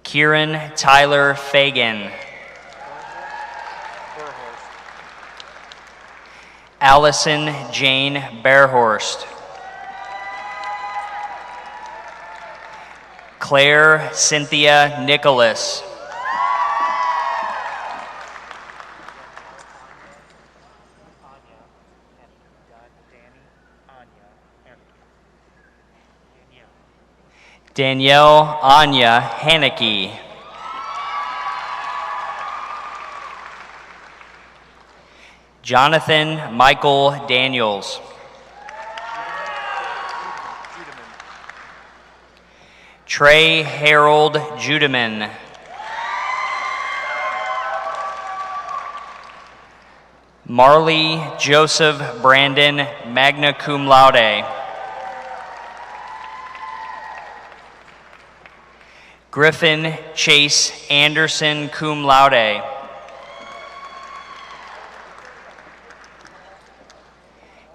Kieran Tyler Fagan. Allison Jane Bearhorst. Claire Cynthia Nicholas. Danielle Anya Haneke. Jonathan Michael Daniels. Trey Harold Judeman. Marley Joseph Brandon, magna cum laude. Griffin Chase Anderson, cum laude.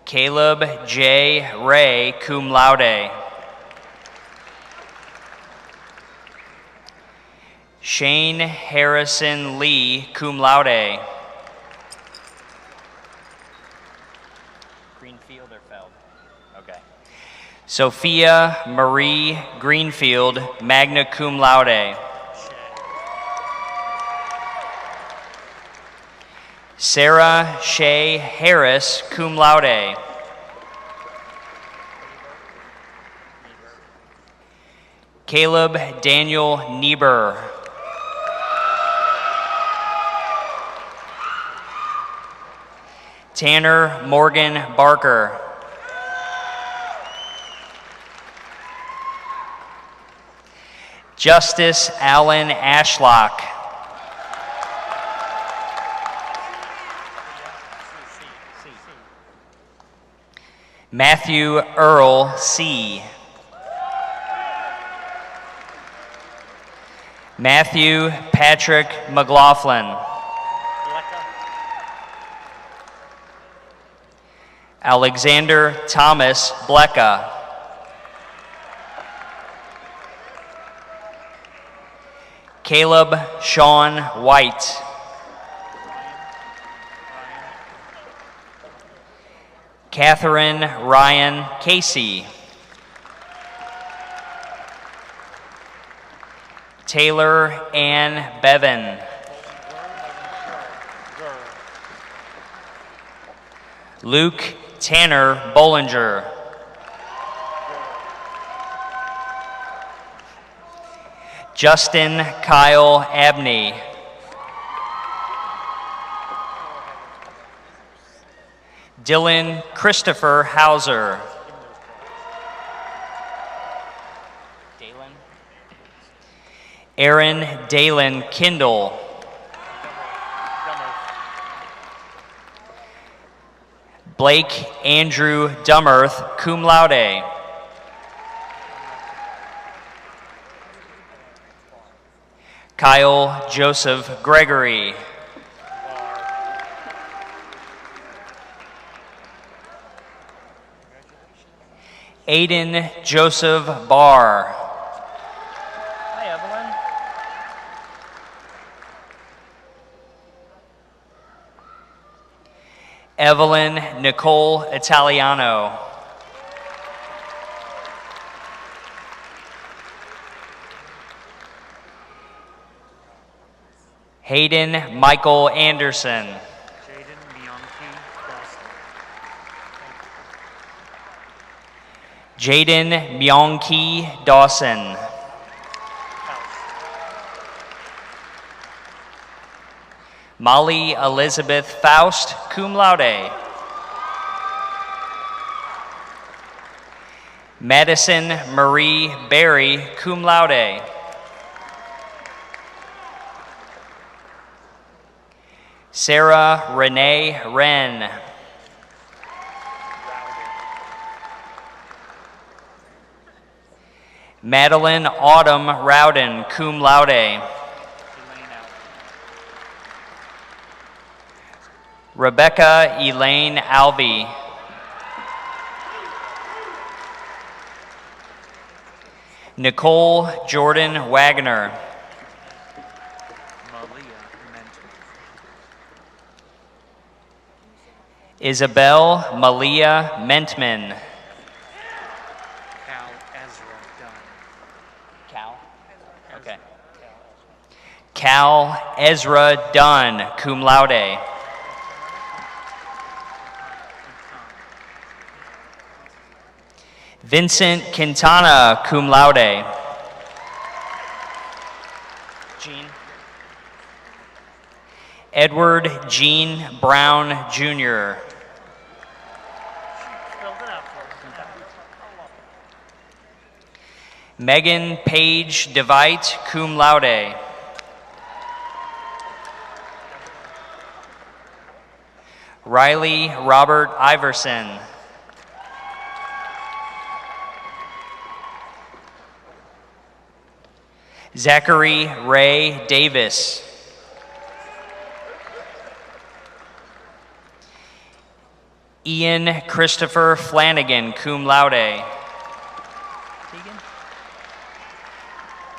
Caleb J. Ray, cum laude. Shane Harrison Lee, cum laude. Greenfield or Feld? Okay. Sophia Marie Greenfield, magna cum laude. Sarah Shea Harris, cum laude. Caleb Daniel Niebuhr. Tanner Morgan Barker. Justice Allen Ashlock. Matthew Earl C. Matthew Patrick McLaughlin. Alexander Thomas Blecka. Caleb Sean White. Catherine Ryan Casey. Taylor Ann Bevan. Luke Tanner Bollinger. Justin Kyle Abney. Dylan Christopher Hauser. Aaron Dalen Kindle. Blake Andrew Dummerth, cum laude. Kyle Joseph Gregory. Aiden Joseph Barr. Hi, Evelyn. Evelyn Nicole Italiano. Hayden Michael Anderson. Jaden Myongki Dawson. Molly Elizabeth Faust, cum laude. Madison Marie Berry, cum laude. Sarah Renee Wren. Madeline Autumn Rowden, cum laude. Rebecca Elaine Alvey. Nicole Jordan Wagner. Isabel Malia Mentman. Cal Ezra Dunn, cum laude. Vincent Quintana, cum laude. Jean. Edward Jean Brown, Jr. Megan Page DeVite, cum laude. Riley Robert Iverson. Zachary Ray Davis. Ian Christopher Flanagan, cum laude.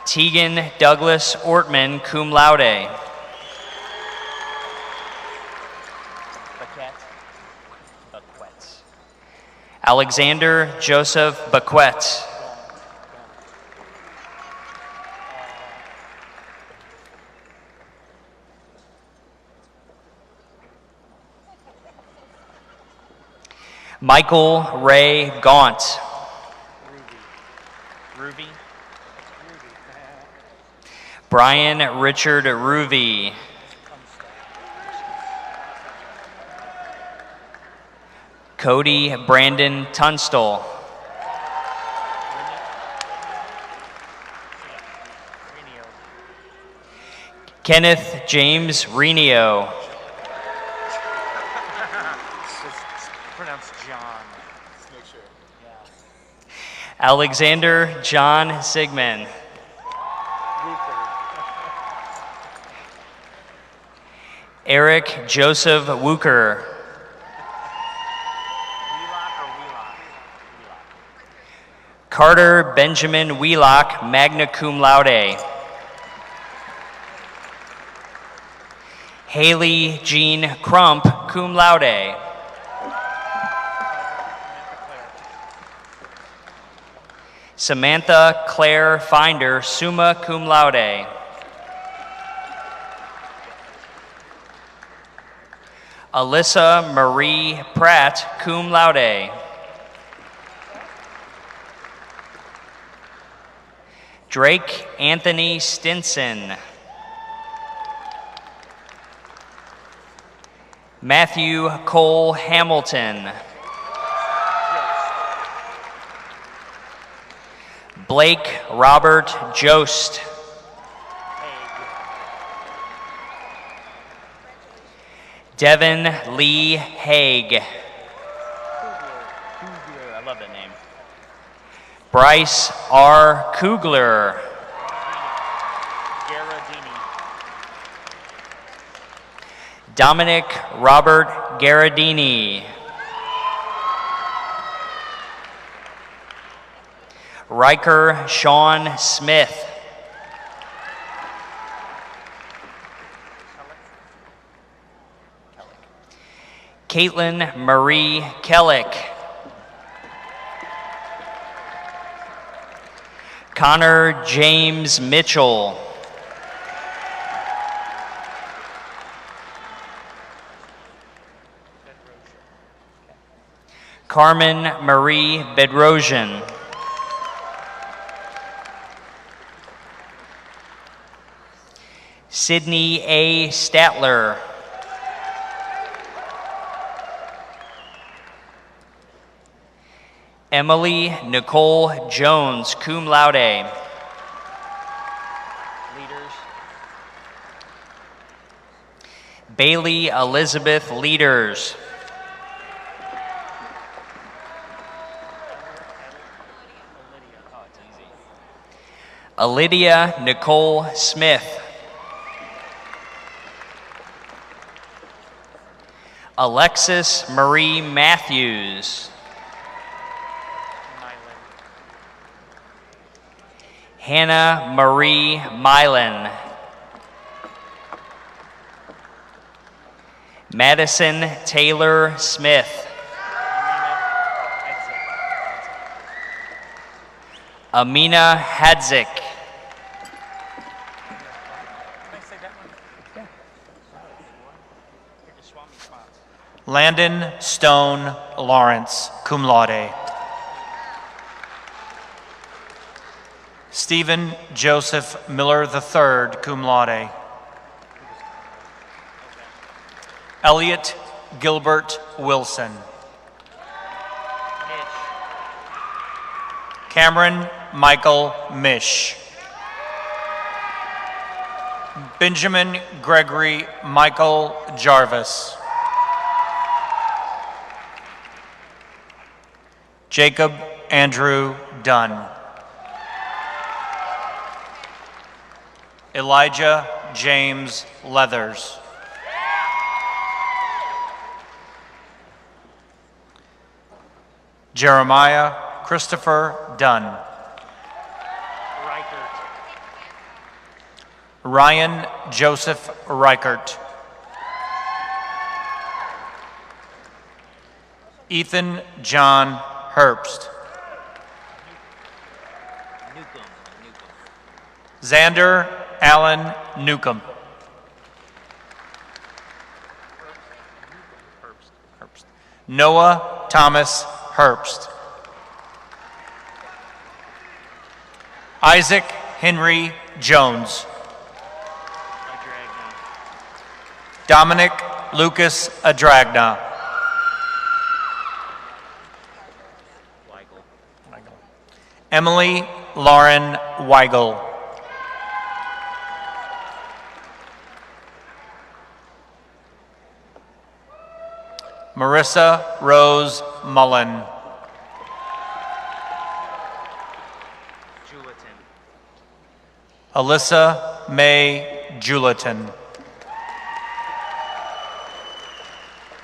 Tegan Douglas Ortman, cum laude. Alexander Joseph Baquet. Michael Ray Gaunt. Ruby. Brian Richard Ruby. Cody Brandon Tunstall. Kenneth James Renio. Pronounced John. Just make sure. Alexander John Seckman. Eric Joseph Wooker. Carter Benjamin Wheelock, magna cum laude. Haley Jean Crump, cum laude. Samantha Claire Finder, summa cum laude. Alyssa Marie Pratt, cum laude. Drake Anthony Stinson. Matthew Cole Hamilton. Blake Robert Jost. Devin Lee Haig. I love that name. Bryce R. Kugler. Dominic Robert Garadini. Riker Sean Smith. Caitlin Marie Kellick. Connor James Mitchell. Carmen Marie Bedrosian. Sydney A. Statler. Emily Nicole Jones, cum laude. Leaders. Bailey Elizabeth Leaders. Lydia Nicole Smith. Alexis Marie Matthews. Hannah Marie Milan. Madison Taylor Smith. Amina Hadzik. Landon Stone Lawrence, cum laude. Stephen Joseph Miller III, cum laude. Elliot Gilbert Wilson. Cameron Michael Mish. Benjamin Gregory Michael Jarvis. Jacob Andrew Dunn. Elijah James Leathers. Jeremiah Christopher Dunn. Ryan Joseph Reichert. Ethan John Herbst. Xander Allen Newcomb. Noah Thomas Herbst. Isaac Henry Jones. Dominic Lucas Adragna. Emily Lauren Weigel. Marissa Rose Mullen. Alyssa May Juleton.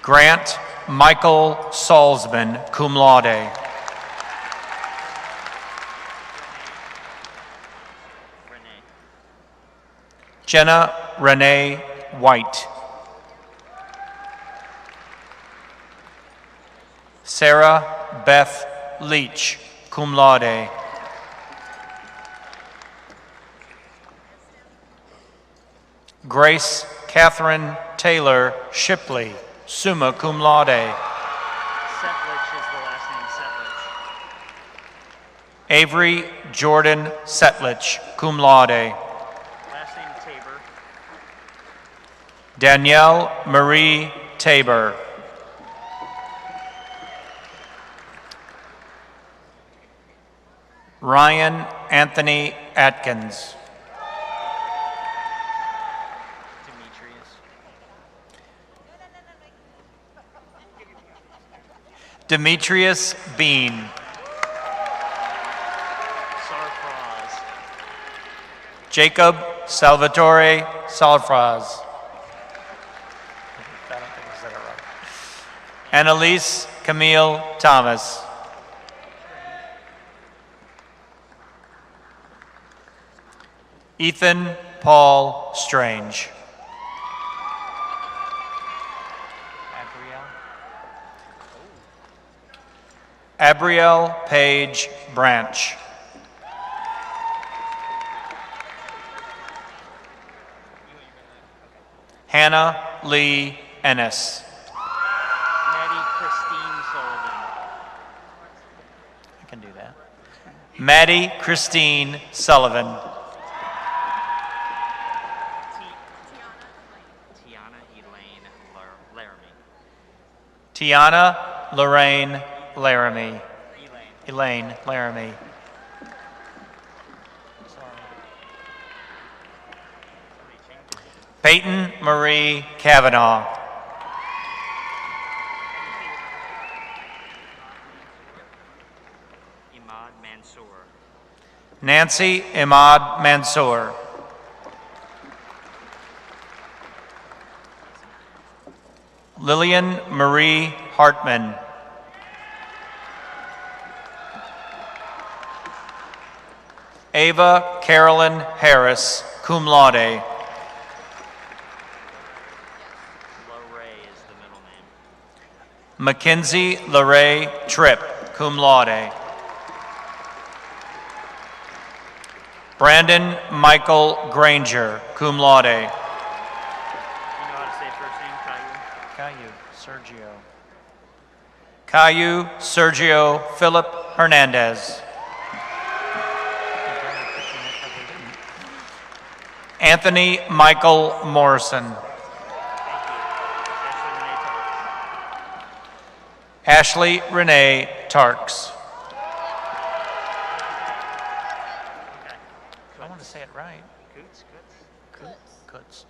Grant Michael Salzman, cum laude. Jenna Renee White. Sarah Beth Leach, cum laude. Grace Catherine Taylor Shipley, summa cum laude. Setlich is the last name, Setlich. Avery Jordan Setlich, cum laude. Last name Tabor. Danielle Marie Tabor. Ryan Anthony Atkins. Demetrius Bean. Sarfraz. Jacob Salvatore Salfraz. I don't think I said it right. Annalise Camille Thomas. Ethan Paul Strange. Abrielle Page Branch. Hannah Lee Ennis. Maddie Christine Sullivan. I can do that. Maddie Christine Sullivan. Tiana Elaine Laramie. Tiana Lorraine Laramie. Elaine Laramie. Peyton Marie Kavanaugh. Imad Mansour. Nancy Imad Mansour. Lillian Marie Hartman. Ava Carolyn Harris, cum laude. Lorray is the middle name. Mackenzie Lorray Tripp, cum laude. Brandon Michael Granger, cum laude. You know how to say first name, Caillou? Caillou Sergio Philip Hernandez. Anthony Michael Morrison. Ashley Renee Tarks. I want to say it right. Kutz.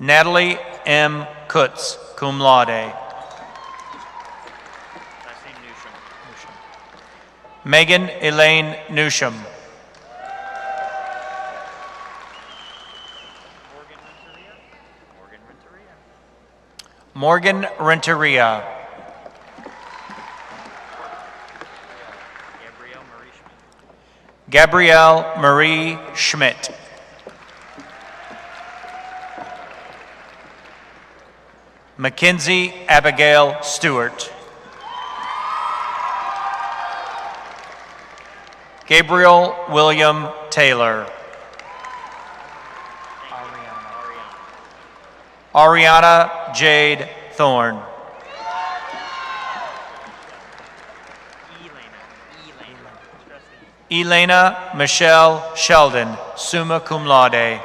Natalie M. Kutz, cum laude. Last name Newsham. Megan Elaine Newsham. Morgan Renteria. Gabrielle Marie Schmidt. Mackenzie Abigail Stewart. Gabriel William Taylor. Ariana Jade Thorne. Elena Michelle Sheldon, summa cum laude.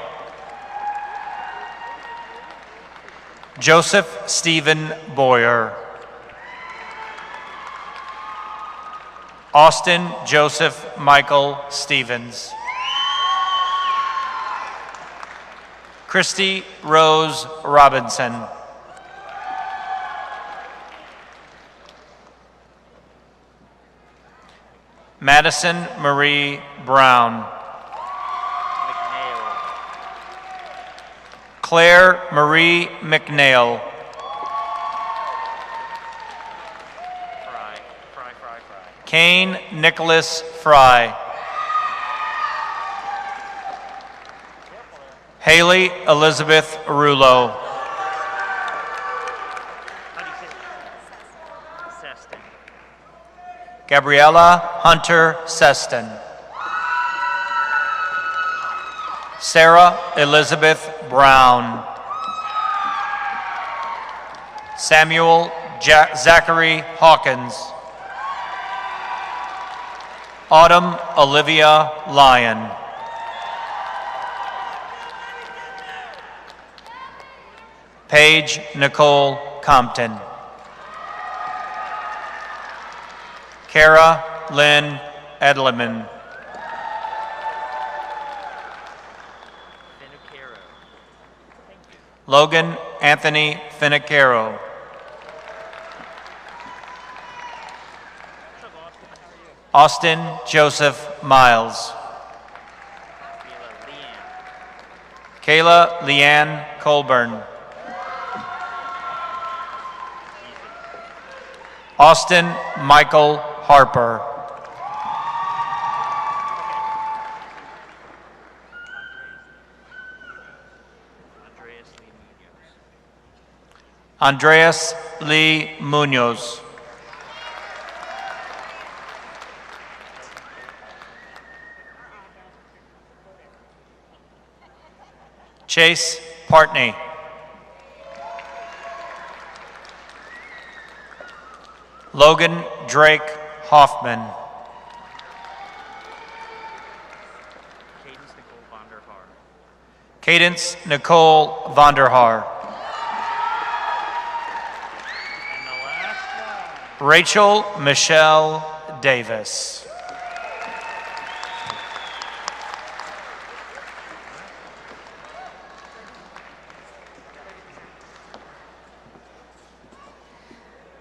Joseph Stephen Boyer. Austin Joseph Michael Stevens. Christy Rose Robinson. Madison Marie Brown. Claire Marie McNeil. Kane Nicholas Fry. Haley Elizabeth Rulo. Gabriella Hunter Seston. Sarah Elizabeth Brown. Samuel Zachary Hawkins. Autumn Olivia Lyon. Paige Nicole Compton. Kara Lynn Edelman. Logan Anthony Finicaro. Austin Joseph Miles. Kayla Leanne Colburn. Austin Michael Harper. Andreas Lee Munoz. Chase Partney. Logan Drake Hoffman. Cadence Nicole Vonderhaar. Rachel Michelle Davis.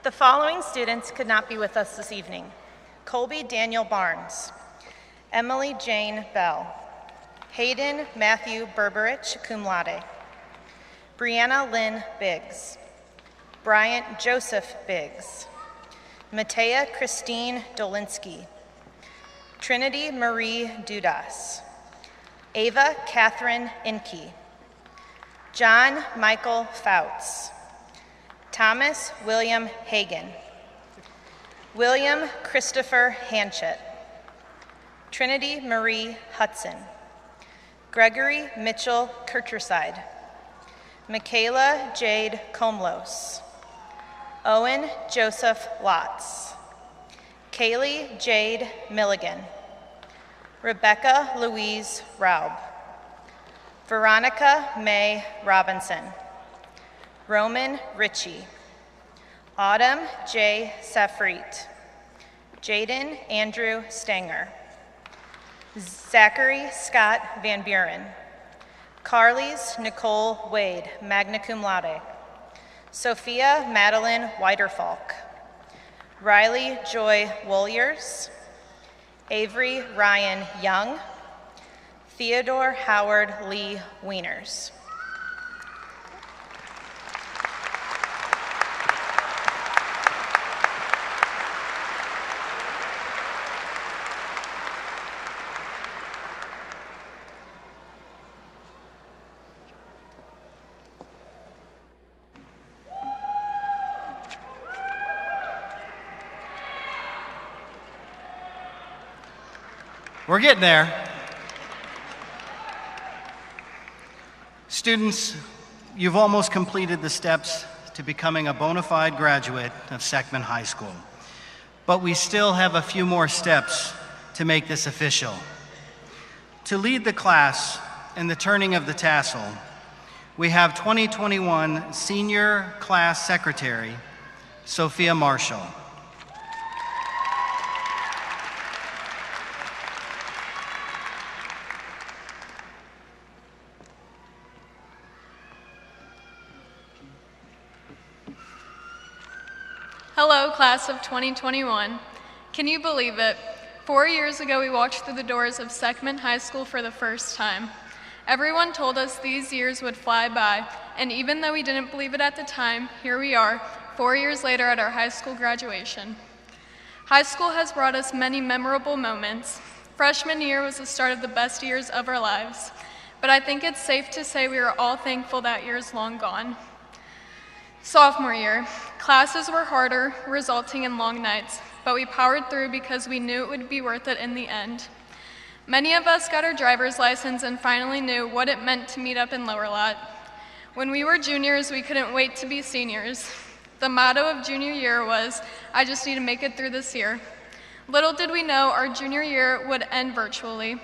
The following students could not be with us this evening: Colby Daniel Barnes, Emily Jane Bell, Hayden Matthew Berberich, cum laude, Brianna Lynn Biggs, Bryant Joseph Biggs, Matea Christine Dolinsky, Trinity Marie Dudas, Ava Catherine Inke, John Michael Fouts, Thomas William Hagan, William Christopher Hanchett, Trinity Marie Hudson, Gregory Mitchell Kircherside, Michaela Jade Comlos, Owen Joseph Lotz, Kaylee Jade Milligan, Rebecca Louise Raub, Veronica May Robinson, Roman Ritchie, Autumn J. Safrit, Jaden Andrew Stanger, Zachary Scott Van Buren, Carlys Nicole Wade, magna cum laude, Sophia Madeline Weiderfalk, Riley Joy Woolyers, Avery Ryan Young, Theodore Howard Lee Wieners. We're getting there. Students, you've almost completed the steps to becoming a bona fide graduate of Seckman High School. But we still have a few more steps to make this official. To lead the class in the turning of the tassel, we have 2021 Senior Class Secretary, Sophia Marshall. Hello, class of 2021. Can you believe it? 4 years ago, we walked through the doors of Seckman High School for the first time. Everyone told us these years would fly by, and even though we didn't believe it at the time, here we are, 4 years later at our high school graduation. High school has brought us many memorable moments. Freshman year was the start of the best years of our lives, but I think it's safe to say we are all thankful that year is long gone. Sophomore year, classes were harder, resulting in long nights, but we powered through because we knew it would be worth it in the end. Many of us got our driver's license and finally knew what it meant to meet up in Lower Lot. When we were juniors, we couldn't wait to be seniors. The motto of junior year was, "I just need to make it through this year." Little did we know our junior year would end virtually.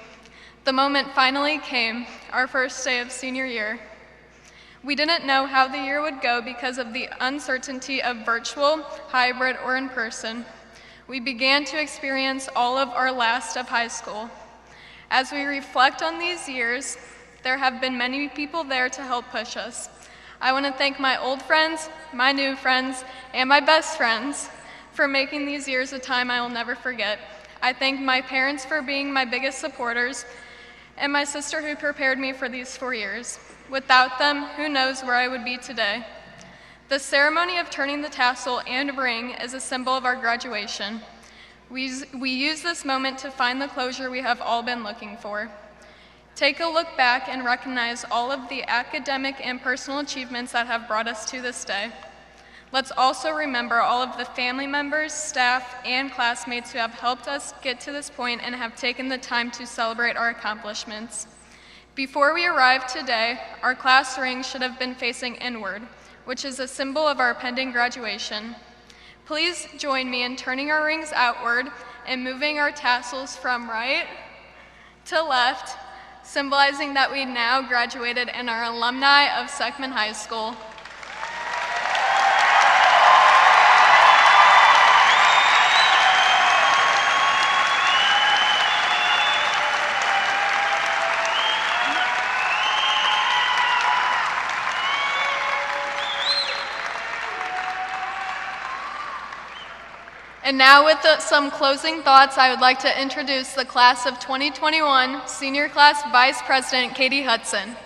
The moment finally came, our first day of senior year. We didn't know how the year would go because of the uncertainty of virtual, hybrid, or in person. We began to experience all of our last of high school. As we reflect on these years, there have been many people there to help push us. I want to thank my old friends, my new friends, and my best friends for making these years a time I will never forget. I thank my parents for being my biggest supporters, and my sister who prepared me for these 4 years. Without them, who knows where I would be today. The ceremony of turning the tassel and ring is a symbol of our graduation. We use this moment to find the closure we have all been looking for. Take a look back and recognize all of the academic and personal achievements that have brought us to this day. Let's also remember all of the family members, staff, and classmates who have helped us get to this point and have taken the time to celebrate our accomplishments. Before we arrived today, our class ring should have been facing inward, which is a symbol of our pending graduation. Please join me in turning our rings outward and moving our tassels from right to left, symbolizing that we now graduated and are alumni of Seckman High School. And now with some closing thoughts, I would like to introduce the class of 2021 Senior Class Vice President, Katie Hudson.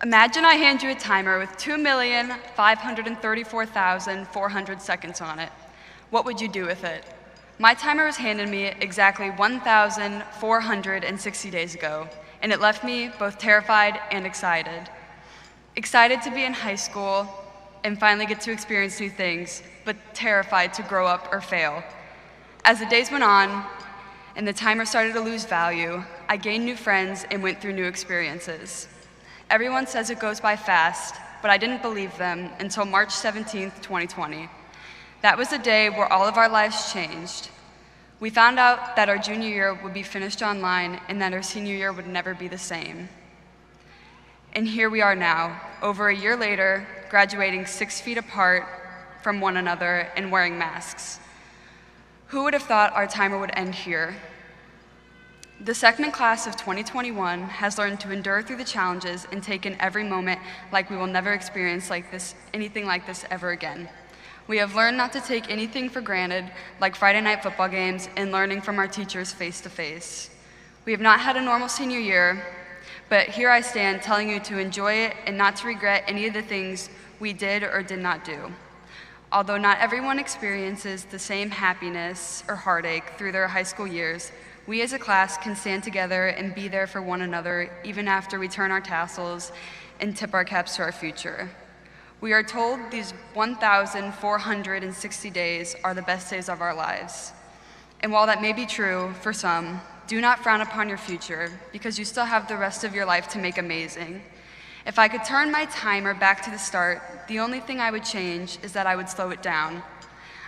Imagine I hand you a timer with 2,534,400 seconds on it. What would you do with it? My timer was handed me exactly 1,460 days ago, and it left me both terrified and excited. Excited to be in high school and finally get to experience new things, but terrified to grow up or fail. As the days went on and the timer started to lose value, I gained new friends and went through new experiences. Everyone says it goes by fast, but I didn't believe them until March 17th, 2020. That was the day where all of our lives changed. We found out that our junior year would be finished online and that our senior year would never be the same. And here we are now, over a year later, graduating 6 feet apart from one another and wearing masks. Who would have thought our timer would end here? The Seckman class of 2021 has learned to endure through the challenges and take in every moment like we will never experience anything like this ever again. We have learned not to take anything for granted, like Friday night football games and learning from our teachers face to face. We have not had a normal senior year, but here I stand telling you to enjoy it and not to regret any of the things we did or did not do. Although not everyone experiences the same happiness or heartache through their high school years, we as a class can stand together and be there for one another even after we turn our tassels and tip our caps to our future. We are told these 1,460 days are the best days of our lives. And while that may be true for some, do not frown upon your future because you still have the rest of your life to make amazing. If I could turn my timer back to the start, the only thing I would change is that I would slow it down.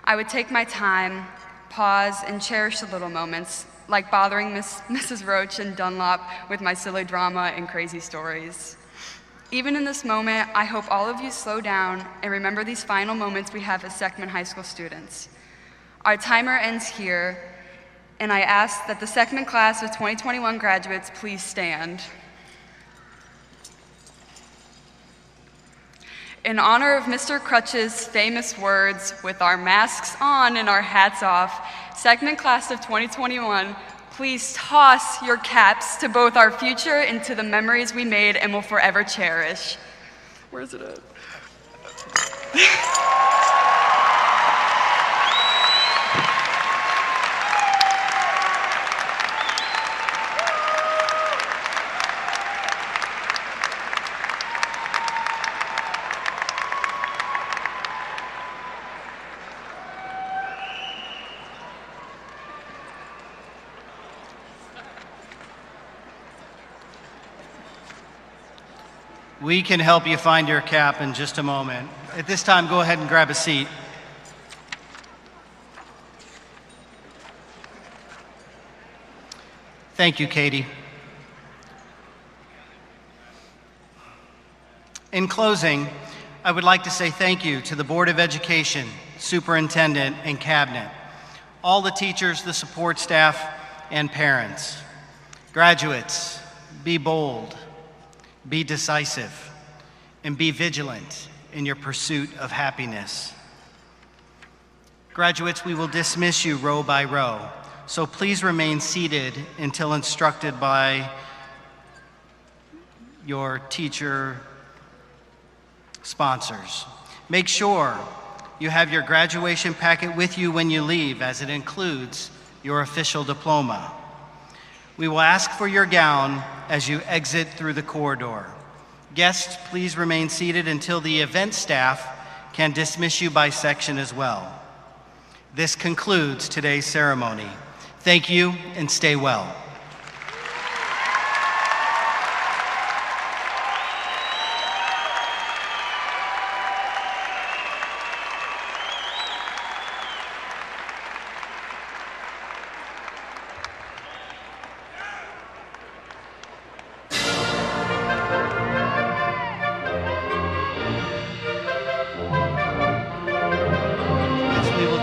I would take my time, pause, and cherish the little moments, like bothering Mrs. Roach and Dunlop with my silly drama and crazy stories. Even in this moment, I hope all of you slow down and remember these final moments we have as Seckman High School students. Our timer ends here, and I ask that the Seckman class of 2021 graduates please stand. In honor of Mr. Crutch's famous words, with our masks on and our hats off, Seckman class of 2021, please toss your caps to both our future and to the memories we made and will forever cherish. Where's it at? We can help you find your cap in just a moment. At this time, go ahead and grab a seat. Thank you, Katie. In closing, I would like to say thank you to the Board of Education, Superintendent, and Cabinet, all the teachers, the support staff, and parents. Graduates, be bold, be decisive, and be vigilant in your pursuit of happiness. Graduates, we will dismiss you row by row, so please remain seated until instructed by your teacher sponsors. Make sure you have your graduation packet with you when you leave, as it includes your official diploma. We will ask for your gown as you exit through the corridor. Guests, please remain seated until the event staff can dismiss you by section as well. This concludes today's ceremony. Thank you and stay well.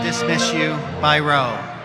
Dismiss you by row.